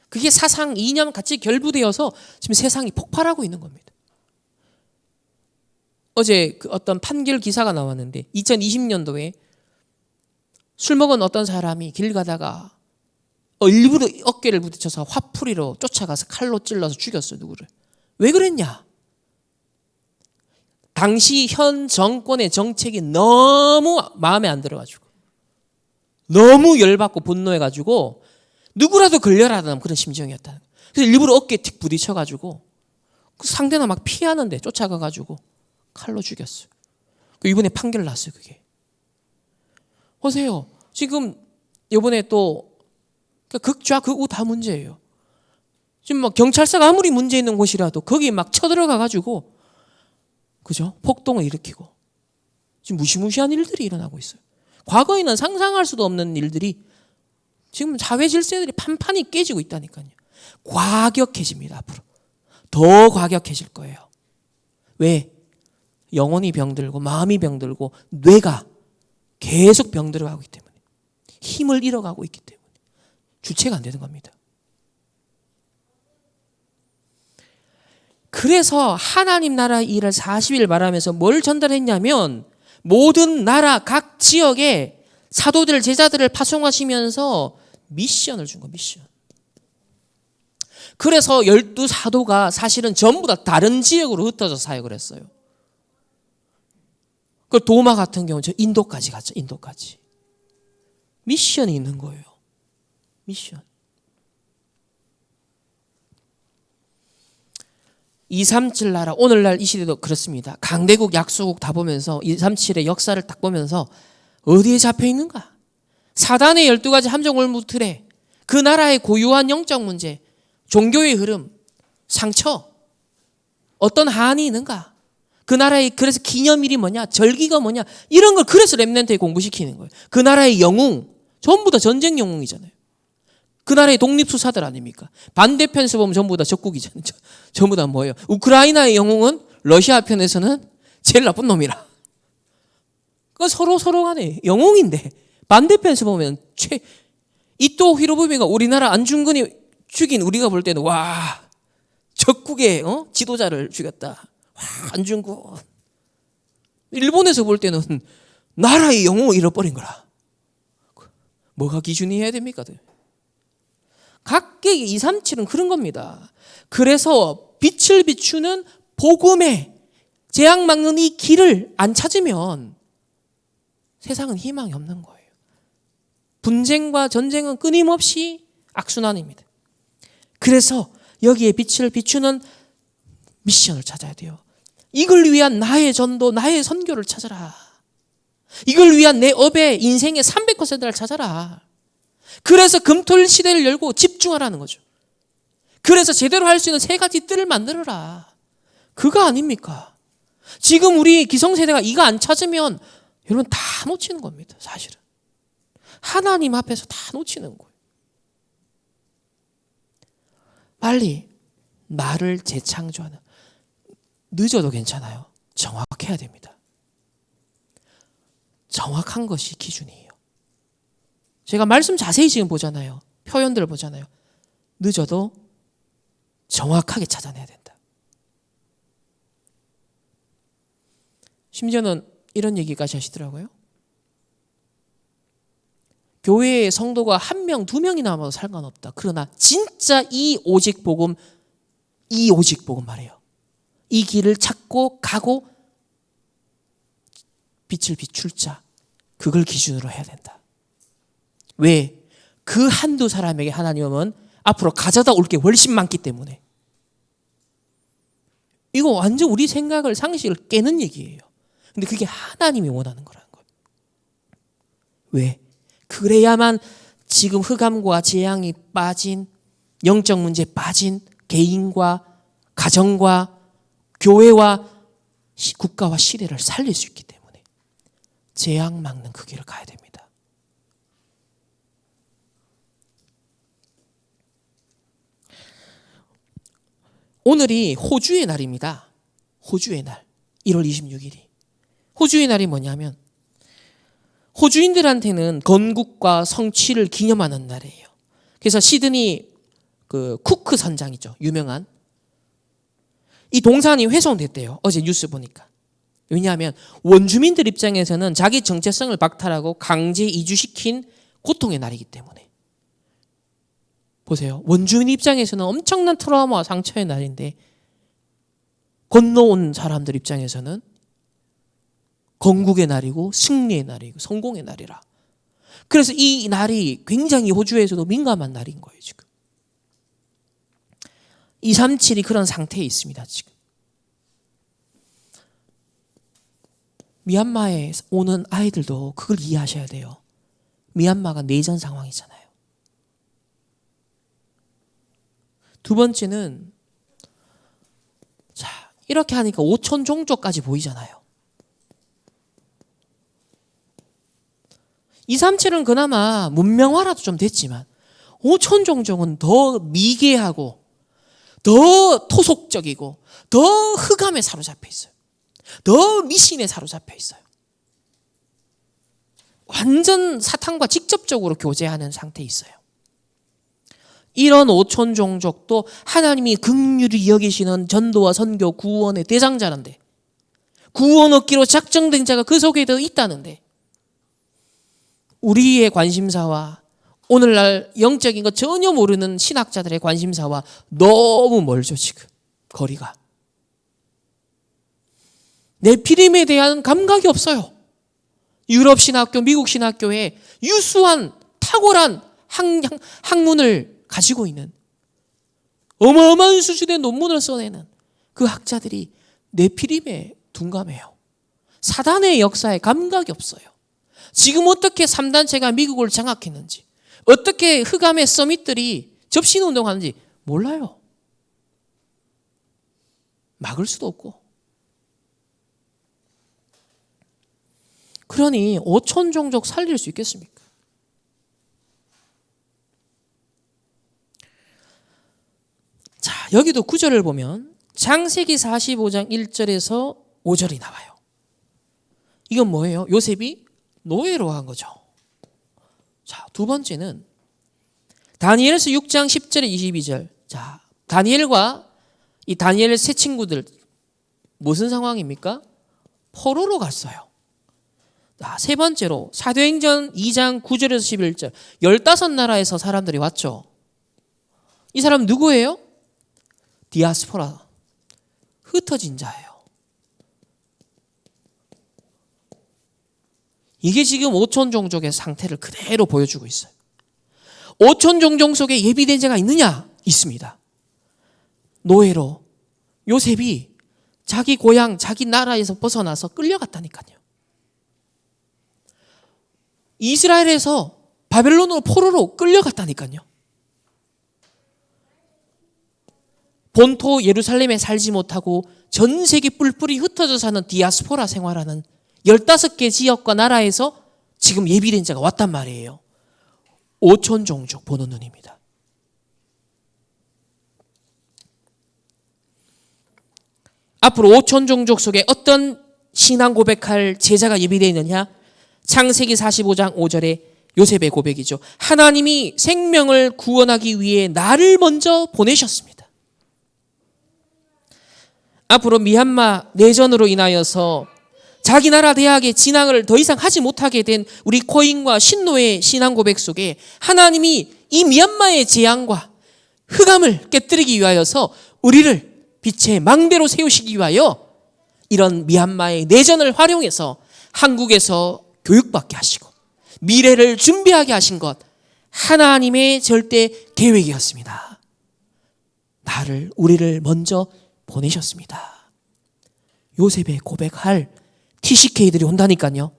그게 사상, 이념 같이 결부되어서 지금 세상이 폭발하고 있는 겁니다. 어제 그 어떤 판결 기사가 나왔는데 2020년도에 술 먹은 어떤 사람이 길 가다가 일부러 어깨를 부딪혀서 화풀이로 쫓아가서 칼로 찔러서 죽였어요. 누구를. 왜 그랬냐? 당시 현 정권의 정책이 너무 마음에 안 들어가지고 너무 열받고 분노해가지고 누구라도 걸려라는 그런 심정이었다. 그래서 일부러 어깨에 틱 부딪혀가지고 그 상대는 막 피하는데 쫓아가가지고 칼로 죽였어요. 이번에 판결 났어요. 그게. 보세요. 지금 이번에 또 극좌 극우 다 문제예요. 지금 막 경찰서가 아무리 문제 있는 곳이라도 거기 막 쳐들어가가지고 그죠? 폭동을 일으키고 지금 무시무시한 일들이 일어나고 있어요. 과거에는 상상할 수도 없는 일들이 지금 사회 질서들이 판판이 깨지고 있다니까요. 과격해집니다. 앞으로 더 과격해질 거예요. 왜? 영혼이 병들고 마음이 병들고 뇌가 계속 병들어가고 있기 때문에 힘을 잃어가고 있기 때문에 주체가 안 되는 겁니다. 그래서 하나님 나라 일을 40일 말하면서 뭘 전달했냐면 모든 나라 각 지역에 사도들 제자들을 파송하시면서 미션을 준 거예요. 미션. 그래서 12사도가 사실은 전부 다 다른 지역으로 흩어져 사역을 했어요. 그 도마 같은 경우는 저 인도까지 갔죠. 인도까지. 미션이 있는 거예요. 미션. 237 나라 오늘날 이 시대도 그렇습니다. 강대국 약소국 다 보면서 237의 역사를 딱 보면서 어디에 잡혀 있는가? 사단의 12가지 함정을 무틀에 그 나라의 고유한 영적 문제, 종교의 흐름, 상처, 어떤 한이 있는가? 그 나라의 그래서 기념일이 뭐냐? 절기가 뭐냐? 이런 걸 그래서 렘넌트에 공부시키는 거예요. 그 나라의 영웅, 전부 다 전쟁 영웅이잖아요. 그 나라의 독립수사들 아닙니까? 반대편에서 보면 전부 다 적국이잖아요. 전부 다 뭐예요? 우크라이나의 영웅은 러시아 편에서는 제일 나쁜 놈이라. 그건 서로 간에 영웅인데 반대편에서 보면 이토 히로부미가 우리나라 안중근이 죽인 우리가 볼 때는 와 적국의 지도자를 죽였다. 와 안중근. 일본에서 볼 때는 나라의 영웅을 잃어버린 거라. 뭐가 기준이 해야 됩니까? 각계의 237은 그런 겁니다. 그래서 빛을 비추는 복음의 재앙 막는 이 길을 안 찾으면 세상은 희망이 없는 거예요. 분쟁과 전쟁은 끊임없이 악순환입니다. 그래서 여기에 빛을 비추는 미션을 찾아야 돼요. 이걸 위한 나의 전도, 나의 선교를 찾아라. 이걸 위한 내 업의 인생의 300%를 찾아라. 그래서 금토일 시대를 열고 집중하라는 거죠. 그래서 제대로 할 수 있는 3가지 뜰을 만들어라. 그거 아닙니까? 지금 우리 기성세대가 이거 안 찾으면 여러분 다 놓치는 겁니다. 사실은. 하나님 앞에서 다 놓치는 거예요. 빨리 나를 재창조하는. 늦어도 괜찮아요. 정확해야 됩니다. 정확한 것이 기준이에요. 제가 말씀 자세히 지금 보잖아요. 표현들 보잖아요. 늦어도 정확하게 찾아내야 된다. 심지어는 이런 얘기까지 하시더라고요. 교회의 성도가 1명, 2명이 남아도 상관없다. 그러나 진짜 이 오직 복음 말이에요. 이 길을 찾고 가고 빛을 비출 자, 그걸 기준으로 해야 된다. 왜? 그 한두 사람에게 하나님은 앞으로 가져다 올 게 훨씬 많기 때문에. 이거 완전 우리 생각을, 상식을 깨는 얘기예요. 근데 그게 하나님이 원하는 거라는 거예요. 왜? 그래야만 지금 흑암과 재앙이 빠진, 영적 문제에 빠진 개인과 가정과 교회와 국가와 시대를 살릴 수 있기 때문에 재앙 막는 그 길을 가야 됩니다. 오늘이 호주의 날입니다. 호주의 날. 1월 26일이. 호주의 날이 뭐냐면 호주인들한테는 건국과 성취를 기념하는 날이에요. 그래서 시드니 그 쿠크 선장이죠. 유명한. 이 동산이 훼손됐대요. 어제 뉴스 보니까. 왜냐하면 원주민들 입장에서는 자기 정체성을 박탈하고 강제 이주시킨 고통의 날이기 때문에. 보세요. 원주민 입장에서는 엄청난 트라우마와 상처의 날인데 건너온 사람들 입장에서는 건국의 날이고 승리의 날이고 성공의 날이라. 그래서 이 날이 굉장히 호주에서도 민감한 날인 거예요, 지금. 237이 그런 상태에 있습니다, 지금. 미얀마에 오는 아이들도 그걸 이해하셔야 돼요. 미얀마가 내전 상황이잖아요. 두 번째는, 자, 이렇게 하니까 5천 종족까지 보이잖아요. 237은 그나마 문명화라도 좀 됐지만 5천 종족은 더 미개하고 더 토속적이고 더 흑암에 사로잡혀 있어요. 더 미신에 사로잡혀 있어요. 완전 사탄과 직접적으로 교제하는 상태에 있어요. 이런 5천 종족도 하나님이 긍휼히 여기시는 전도와 선교 구원의 대장자인데, 구원 얻기로 작정된 자가 그 속에도 있다는데, 우리의 관심사와 오늘날 영적인 거 전혀 모르는 신학자들의 관심사와 너무 멀죠, 지금 거리가. 네피림에 대한 감각이 없어요. 유럽 신학교, 미국 신학교에 유수한 탁월한 학문을 가지고 있는, 어마어마한 수준의 논문을 써내는 그 학자들이 네피림에 둔감해요. 사단의 역사에 감각이 없어요. 지금 어떻게 3단체가 미국을 장악했는지, 어떻게 흑암의 서밋들이 접신운동하는지 몰라요. 막을 수도 없고. 그러니 5천 종족 살릴 수 있겠습니까? 자, 여기도 구절을 보면 창세기 45장 1절에서 5절이 나와요. 이건 뭐예요? 요셉이 노예로 한 거죠. 자, 두 번째는 다니엘서 6장 10절에 22절. 자, 다니엘과 이 다니엘 세 친구들 무슨 상황입니까? 포로로 갔어요. 자, 세 번째로 사도행전 2장 9절에서 11절. 15나라에서 사람들이 왔죠. 이 사람 누구예요? 디아스포라. 흩어진 자예요. 이게 지금 5천 종족의 상태를 그대로 보여주고 있어요. 5천 종족 속에 예비된 자가 있느냐? 있습니다. 노예로 요셉이 자기 고향, 자기 나라에서 벗어나서 끌려갔다니까요. 이스라엘에서 바벨론으로 포로로 끌려갔다니까요. 본토 예루살렘에 살지 못하고 전 세계 뿔뿔이 흩어져 사는 디아스포라 생활하는 15개 지역과 나라에서 지금 예비된 자가 왔단 말이에요. 5천 종족 보는 눈입니다. 앞으로 5천 종족 속에 어떤 신앙 고백할 제자가 예비되어 있느냐? 창세기 45장 5절에 요셉의 고백이죠. 하나님이 생명을 구원하기 위해 나를 먼저 보내셨습니다. 앞으로 미얀마 내전으로 인하여서 자기 나라 대학의 진학을 더 이상 하지 못하게 된 우리 코인과 신노의 신앙 고백 속에 하나님이 이 미얀마의 재앙과 흑암을 깨뜨리기 위하여서 우리를 빛의 망대로 세우시기 위하여 이런 미얀마의 내전을 활용해서 한국에서 교육받게 하시고 미래를 준비하게 하신 것, 하나님의 절대 계획이었습니다. 우리를 먼저 보내셨습니다. 요셉의 고백할 TCK들이 온다니까요.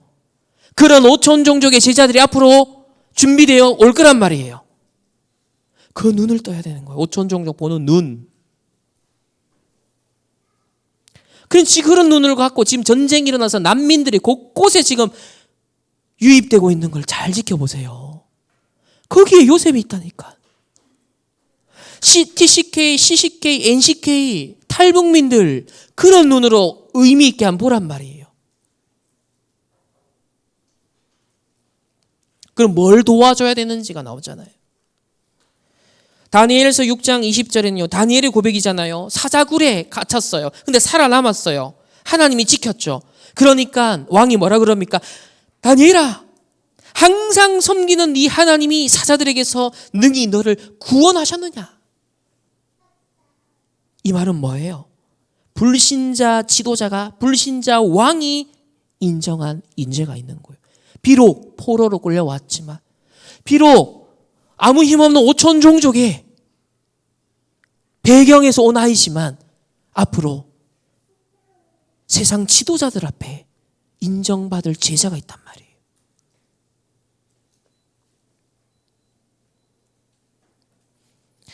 그런 5천 종족의 제자들이 앞으로 준비되어 올 거란 말이에요. 그 눈을 떠야 되는 거예요. 5천 종족 보는 눈. 그런 눈을 갖고 지금 전쟁이 일어나서 난민들이 곳곳에 지금 유입되고 있는 걸 잘 지켜보세요. 거기에 요셉이 있다니까. TCK, CCK, NCK, 탈북민들 그런 눈으로 의미 있게 한번 보란 말이에요. 그럼 뭘 도와줘야 되는지가 나오잖아요. 다니엘서 6장 20절에는요. 다니엘의 고백이잖아요. 사자굴에 갇혔어요. 근데 살아남았어요. 하나님이 지켰죠. 그러니까 왕이 뭐라 그럽니까? 다니엘아, 항상 섬기는 네 하나님이 사자들에게서 능히 너를 구원하셨느냐? 이 말은 뭐예요? 불신자 지도자가, 불신자 왕이 인정한 인재가 있는 거예요. 비록 포로로 끌려왔지만, 비록 아무 힘없는 오촌 종족의 배경에서 온 아이지만 앞으로 세상 지도자들 앞에 인정받을 제자가 있단 말이에요.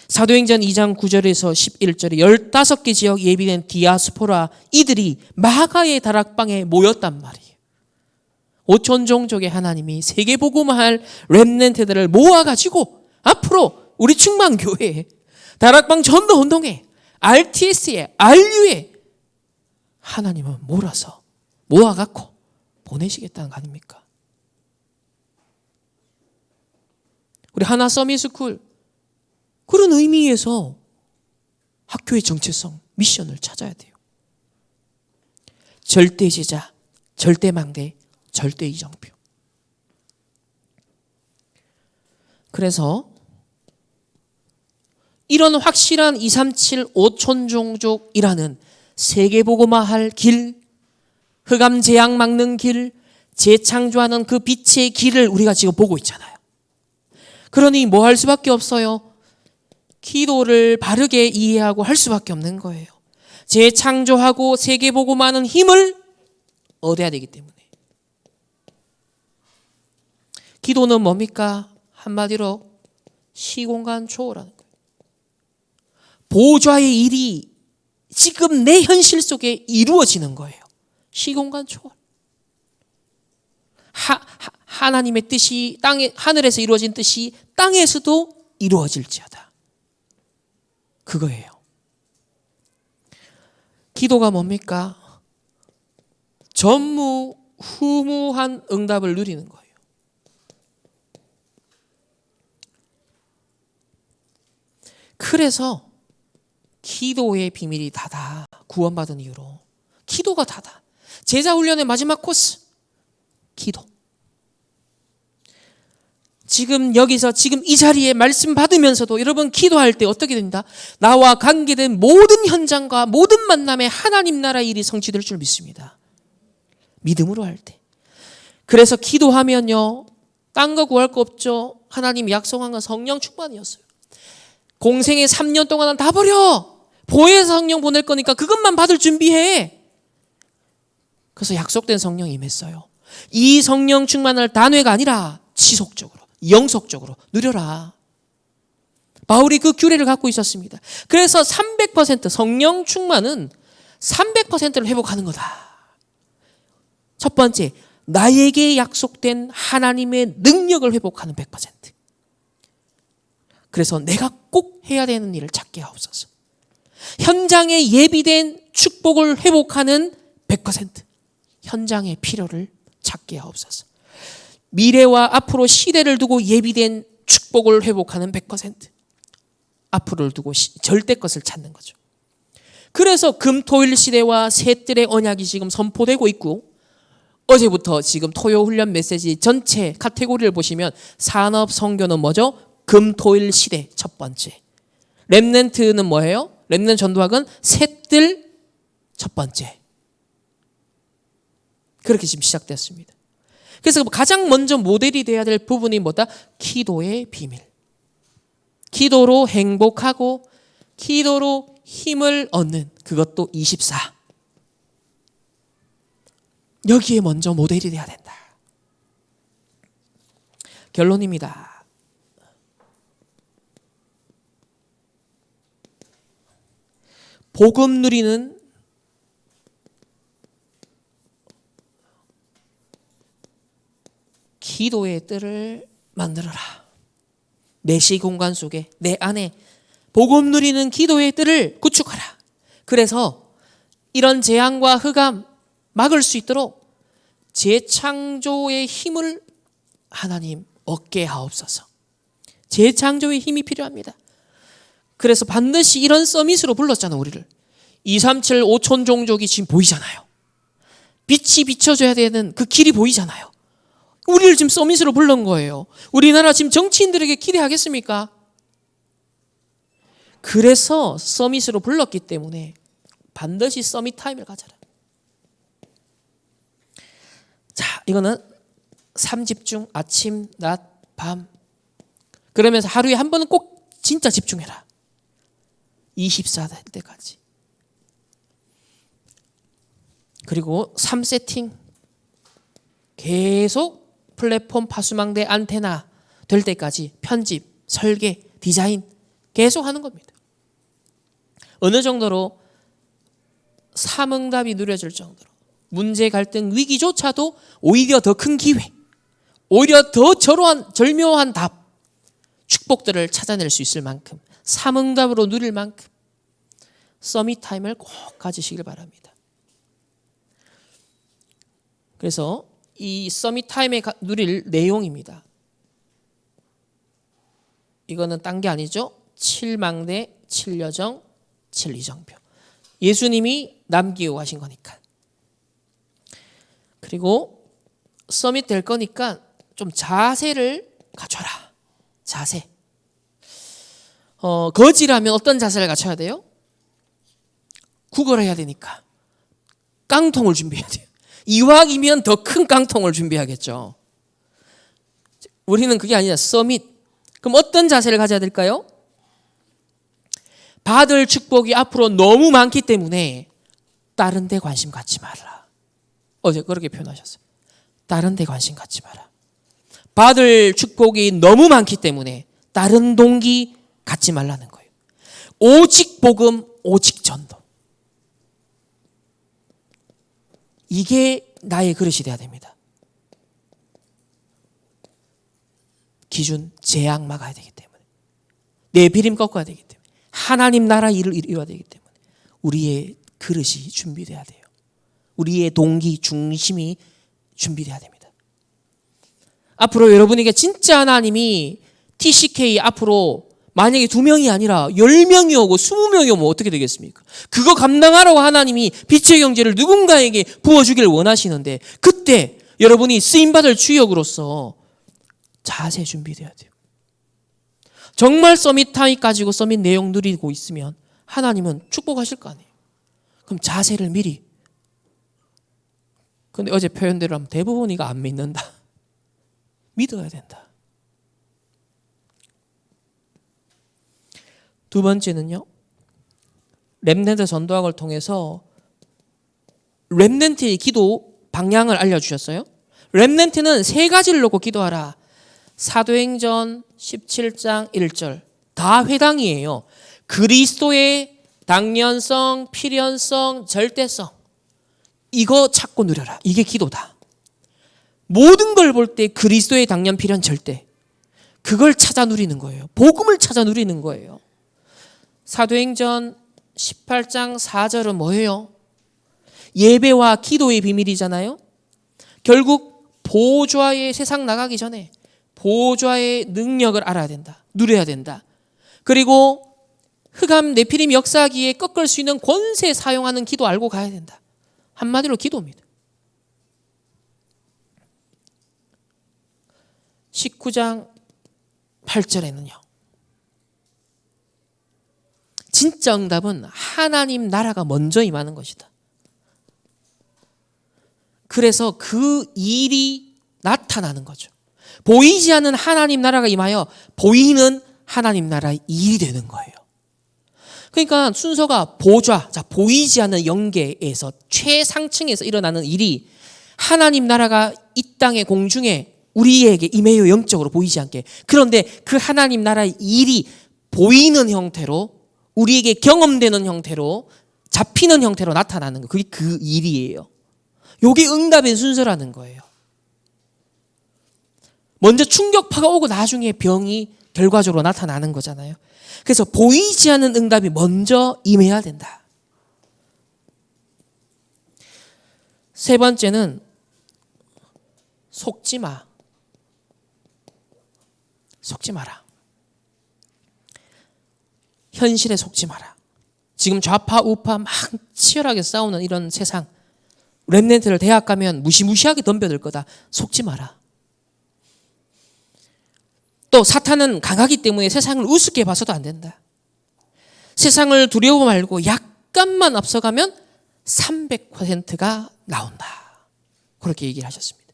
사도행전 2장 9절에서 11절에 15개 지역 예비된 디아스포라 이들이 마가의 다락방에 모였단 말이에요. 오촌 종족의 하나님이 세계복음화할 렘넌트들을 모아가지고 앞으로 우리 충만교회에, 다락방 전도운동에, RTS에, RU에 하나님은 몰아서 모아갖고 보내시겠다는 거 아닙니까? 우리 하나 서밋스쿨, 그런 의미에서 학교의 정체성, 미션을 찾아야 돼요. 절대 제자, 절대 망대, 절대 이정표. 그래서 이런 확실한 237 오촌 종족이라는 세계복음화할 길, 흑암 재앙 막는 길, 재창조하는 그 빛의 길을 우리가 지금 보고 있잖아요. 그러니 뭐 할 수밖에 없어요? 기도를 바르게 이해하고 할 수밖에 없는 거예요. 재창조하고 세계복음화하는 힘을 얻어야 되기 때문에. 기도는 뭡니까? 한마디로 시공간 초월하는 거예요. 보좌의 일이 지금 내 현실 속에 이루어지는 거예요. 시공간 초월. 하나님의 뜻이 하늘에서 이루어진 뜻이 땅에서도 이루어질지어다. 그거예요. 기도가 뭡니까? 전무후무한 응답을 누리는 거예요. 그래서 기도의 비밀이 다다. 구원받은 이유로. 기도가 다다. 제자훈련의 마지막 코스. 기도. 지금 여기서 지금 이 자리에 말씀 받으면서도 여러분 기도할 때 어떻게 된다? 나와 관계된 모든 현장과 모든 만남에 하나님 나라 일이 성취될 줄 믿습니다. 믿음으로 할 때. 그래서 기도하면요, 딴 거 구할 거 없죠. 하나님 약속한 건 성령 충만이었어요. 공생의 3년 동안은 다 버려. 보혜사 성령 보낼 거니까 그것만 받을 준비해. 그래서 약속된 성령이 임했어요. 이 성령 충만을 단회가 아니라 지속적으로, 영속적으로 누려라. 바울이 그 규례를 갖고 있었습니다. 그래서 300% 성령 충만은 300%를 회복하는 거다. 첫 번째, 나에게 약속된 하나님의 능력을 회복하는 100%. 그래서 내가 꼭 해야 되는 일을 찾게 하옵소서. 현장에 예비된 축복을 회복하는 100%. 현장의 필요를 찾게 하옵소서. 미래와 앞으로 시대를 두고 예비된 축복을 회복하는 100%. 앞으로를 두고 절대 것을 찾는 거죠. 그래서 금토일 시대와 셋들의 언약이 지금 선포되고 있고, 어제부터 지금 토요 훈련 메시지 전체 카테고리를 보시면 산업 선교는 뭐죠? 금토일 시대 첫 번째. 렘넌트는 뭐예요? 렘넌트 전도학은 셋들 첫 번째. 그렇게 지금 시작됐습니다. 그래서 가장 먼저 모델이 돼야 될 부분이 뭐다? 기도의 비밀. 기도로 행복하고 기도로 힘을 얻는, 그것도 24. 여기에 먼저 모델이 돼야 된다. 결론입니다. 복음 누리는 기도의 뜰을 만들어라. 내 시공간 속에, 내 안에 복음 누리는 기도의 뜰을 구축하라. 그래서 이런 재앙과 흑암 막을 수 있도록 재창조의 힘을 하나님 얻게 하옵소서. 재창조의 힘이 필요합니다. 그래서 반드시 이런 서밋으로 불렀잖아요, 우리를. 237 오촌 종족이 지금 보이잖아요. 빛이 비춰줘야 되는 그 길이 보이잖아요. 우리를 지금 서밋으로 불른 거예요. 우리나라 지금 정치인들에게 기대하겠습니까? 그래서 서밋으로 불렀기 때문에 반드시 서밋 타임을 가져라. 자, 이거는 3집중, 아침, 낮, 밤. 그러면서 하루에 한 번은 꼭 진짜 집중해라. 24 될 때까지. 그리고 3세팅. 계속 플랫폼, 파수망대, 안테나 될 때까지 편집, 설계, 디자인 계속 하는 겁니다. 어느 정도로 삼응답이 누려질 정도로 문제, 갈등, 위기조차도 오히려 더 큰 기회, 오히려 더 절묘한 답, 축복들을 찾아낼 수 있을 만큼 삼응답으로 누릴 만큼 서밋 타임을 꼭 가지시길 바랍니다. 그래서 이 서밋 타임에 누릴 내용입니다. 이거는 딴 게 아니죠. 7망대, 7여정, 7이정표. 예수님이 남기고 가신 거니까. 그리고 서밋 될 거니까 좀 자세를 갖춰라. 자세. 거지라면 어떤 자세를 갖춰야 돼요? 구걸해야 되니까 깡통을 준비해야 돼요. 이왕이면 더 큰 깡통을 준비하겠죠. 우리는 그게 아니라 서밋. 그럼 어떤 자세를 가져야 될까요? 받을 축복이 앞으로 너무 많기 때문에 다른 데 관심 갖지 말라. 어제 그렇게 표현하셨어요. 다른 데 관심 갖지 마라. 받을 축복이 너무 많기 때문에 다른 동기 갖지 말라는 거예요. 오직 복음, 오직 전도. 이게 나의 그릇이 돼야 됩니다. 기준, 재앙 막아야 되기 때문에. 내 비림 꺾어야 되기 때문에. 하나님 나라 일을 이루어야 되기 때문에. 우리의 그릇이 준비돼야 돼요. 우리의 동기, 중심이 준비돼야 됩니다. 앞으로 여러분에게 진짜 하나님이 TCK 앞으로 만약에 2명이 아니라 10명이 오고 20명이 오면 어떻게 되겠습니까? 그거 감당하라고 하나님이 빛의 경제를 누군가에게 부어주기를 원하시는데 그때 여러분이 쓰임받을 주역으로서 자세 준비돼야 돼요. 정말 서밋 타임 가지고 서밋 내용 누리고 있으면 하나님은 축복하실 거 아니에요. 그럼 자세를 미리. 근데 어제 표현대로 하면 대부분 이거 안 믿는다. 믿어야 된다. 두 번째는요. 렘넌트 전도학을 통해서 렘넌트의 기도 방향을 알려주셨어요. 렘넌트는 3가지를 놓고 기도하라. 사도행전 17장 1절 다 회당이에요. 그리스도의 당연성, 필연성, 절대성 이거 찾고 누려라. 이게 기도다. 모든 걸 볼 때 그리스도의 당연, 필연, 절대 그걸 찾아 누리는 거예요. 복음을 찾아 누리는 거예요. 사도행전 18장 4절은 뭐예요? 예배와 기도의 비밀이잖아요. 결국 보좌의 세상 나가기 전에 보좌의 능력을 알아야 된다. 누려야 된다. 그리고 흑암 네피림 역사기에 꺾을 수 있는 권세 사용하는 기도 알고 가야 된다. 한마디로 기도입니다. 19장 8절에는요. 진짜 응답은 하나님 나라가 먼저 임하는 것이다. 그래서 그 일이 나타나는 거죠. 보이지 않는 하나님 나라가 임하여 보이는 하나님 나라의 일이 되는 거예요. 그러니까 순서가 보좌, 자 보이지 않는 영계에서 최상층에서 일어나는 일이 하나님 나라가 이 땅의 공중에 우리에게 임해요. 영적으로 보이지 않게. 그런데 그 하나님 나라의 일이 보이는 형태로 우리에게 경험되는 형태로 잡히는 형태로 나타나는 거. 그게 그 일이에요. 이게 응답의 순서라는 거예요. 먼저 충격파가 오고 나중에 병이 결과적으로 나타나는 거잖아요. 그래서 보이지 않는 응답이 먼저 임해야 된다. 세 번째는 속지 마. 속지 마라. 현실에 속지 마라. 지금 좌파 우파 막 치열하게 싸우는 이런 세상 렘넌트를 대학 가면 무시무시하게 덤벼들 거다. 속지 마라. 또 사탄은 강하기 때문에 세상을 우습게 봐서도 안 된다. 세상을 두려워 말고 약간만 앞서가면 300%가 나온다. 그렇게 얘기를 하셨습니다.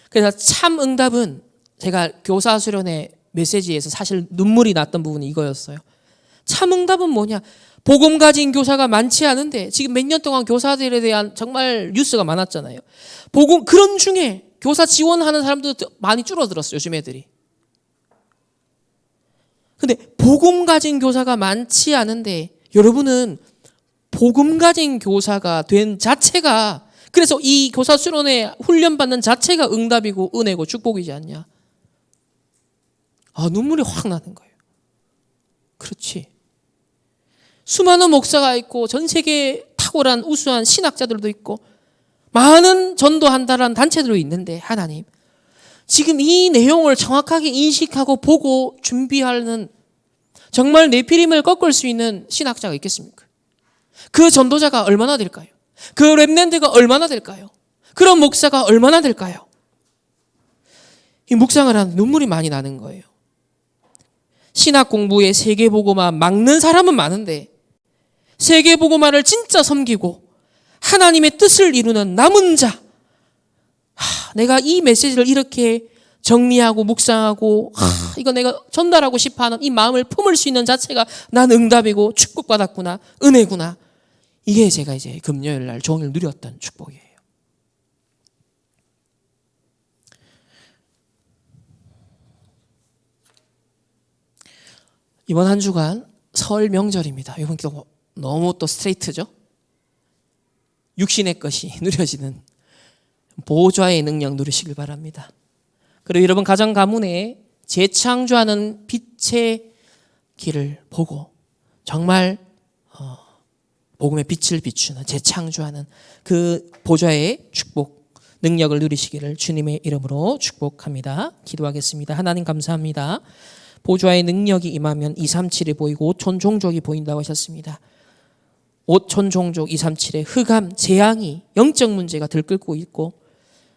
그래서 참 응답은 제가 교사 수련회 메시지에서 사실 눈물이 났던 부분이 이거였어요. 참 응답은 뭐냐? 복음 가진 교사가 많지 않은데 지금 몇 년 동안 교사들에 대한 정말 뉴스가 많았잖아요. 복음 그런 중에 교사 지원하는 사람도 많이 줄어들었어요. 요즘 애들이. 근데 복음 가진 교사가 많지 않은데 여러분은 복음 가진 교사가 된 자체가 그래서 이 교사 수련회 훈련받는 자체가 응답이고 은혜고 축복이지 않냐. 눈물이 확 나는 거예요. 그렇지. 수많은 목사가 있고 전 세계에 탁월한 우수한 신학자들도 있고 많은 전도한다라는 단체들도 있는데 하나님 지금 이 내용을 정확하게 인식하고 보고 준비하는 정말 네피림을 꺾을 수 있는 신학자가 있겠습니까? 그 전도자가 얼마나 될까요? 그 렘넌트가 얼마나 될까요? 그런 목사가 얼마나 될까요? 이 묵상을 하는 눈물이 많이 나는 거예요. 신학 공부에 세계복음화 막는 사람은 많은데 세계복음화를 진짜 섬기고 하나님의 뜻을 이루는 남은 자 내가 이 메시지를 이렇게 정리하고 묵상하고 이거 내가 전달하고 싶어하는 이 마음을 품을 수 있는 자체가 난 응답이고 축복받았구나 은혜구나 이게 제가 이제 금요일 날 종일 누렸던 축복이에요. 이번 한 주간 설 명절입니다. 이번 기도 너무 또 스트레이트죠. 육신의 것이 누려지는 보좌의 능력 누리시길 바랍니다. 그리고 여러분 가정 가문에 재창조하는 빛의 길을 보고 정말 복음의 빛을 비추는 재창조하는 그 보좌의 축복 능력을 누리시기를 주님의 이름으로 축복합니다. 기도하겠습니다. 하나님 감사합니다. 보좌의 능력이 임하면 237이 보이고 5천 종족이 보인다고 하셨습니다. 5천 종족 237의 흑암, 재앙이 영적 문제가 들끓고 있고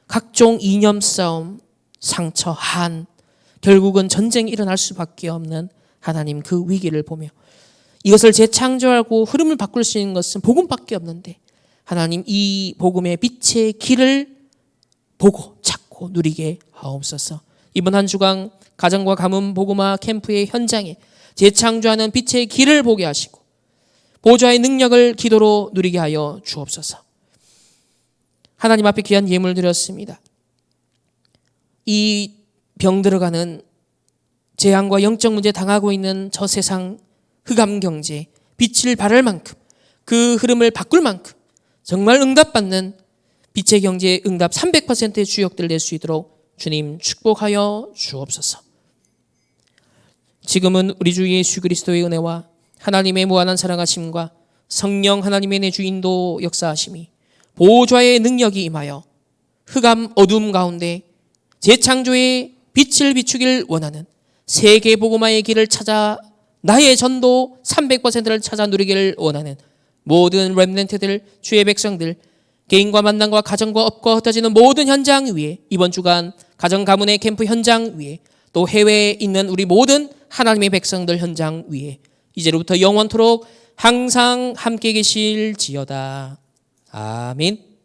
각종 이념 싸움, 상처, 한 결국은 전쟁이 일어날 수밖에 없는 하나님 그 위기를 보며 이것을 재창조하고 흐름을 바꿀 수 있는 것은 복음밖에 없는데 하나님 이 복음의 빛의 길을 보고 찾고 누리게 하옵소서. 이번 한 주간 가정과 가문 복음화 캠프의 현장에 재창조하는 빛의 길을 보게 하시고 보좌의 능력을 기도로 누리게 하여 주옵소서. 하나님 앞에 귀한 예물 드렸습니다. 이 병 들어가는 재앙과 영적 문제 당하고 있는 저 세상 흑암 경제 빛을 발할 만큼 그 흐름을 바꿀 만큼 정말 응답받는 빛의 경제의 응답 300%의 주역들 낼 수 있도록 주님 축복하여 주옵소서. 지금은 우리 주 예수 그리스도의 은혜와 하나님의 무한한 사랑하심과 성령 하나님의 내주 인도 역사하심이 보좌의 능력이 임하여 흑암 어둠 가운데 재창조의 빛을 비추길 원하는 세계 복음화의 길을 찾아 나의 전도 300%를 찾아 누리기를 원하는 모든 렘넌트들 주의 백성들 개인과 만남과 가정과 업과 흩어지는 모든 현장 위에 이번 주간 가정 가문의 캠프 현장 위에 또 해외에 있는 우리 모든 하나님의 백성들 현장 위에 이제로부터 영원토록 항상 함께 계실지어다. 아멘.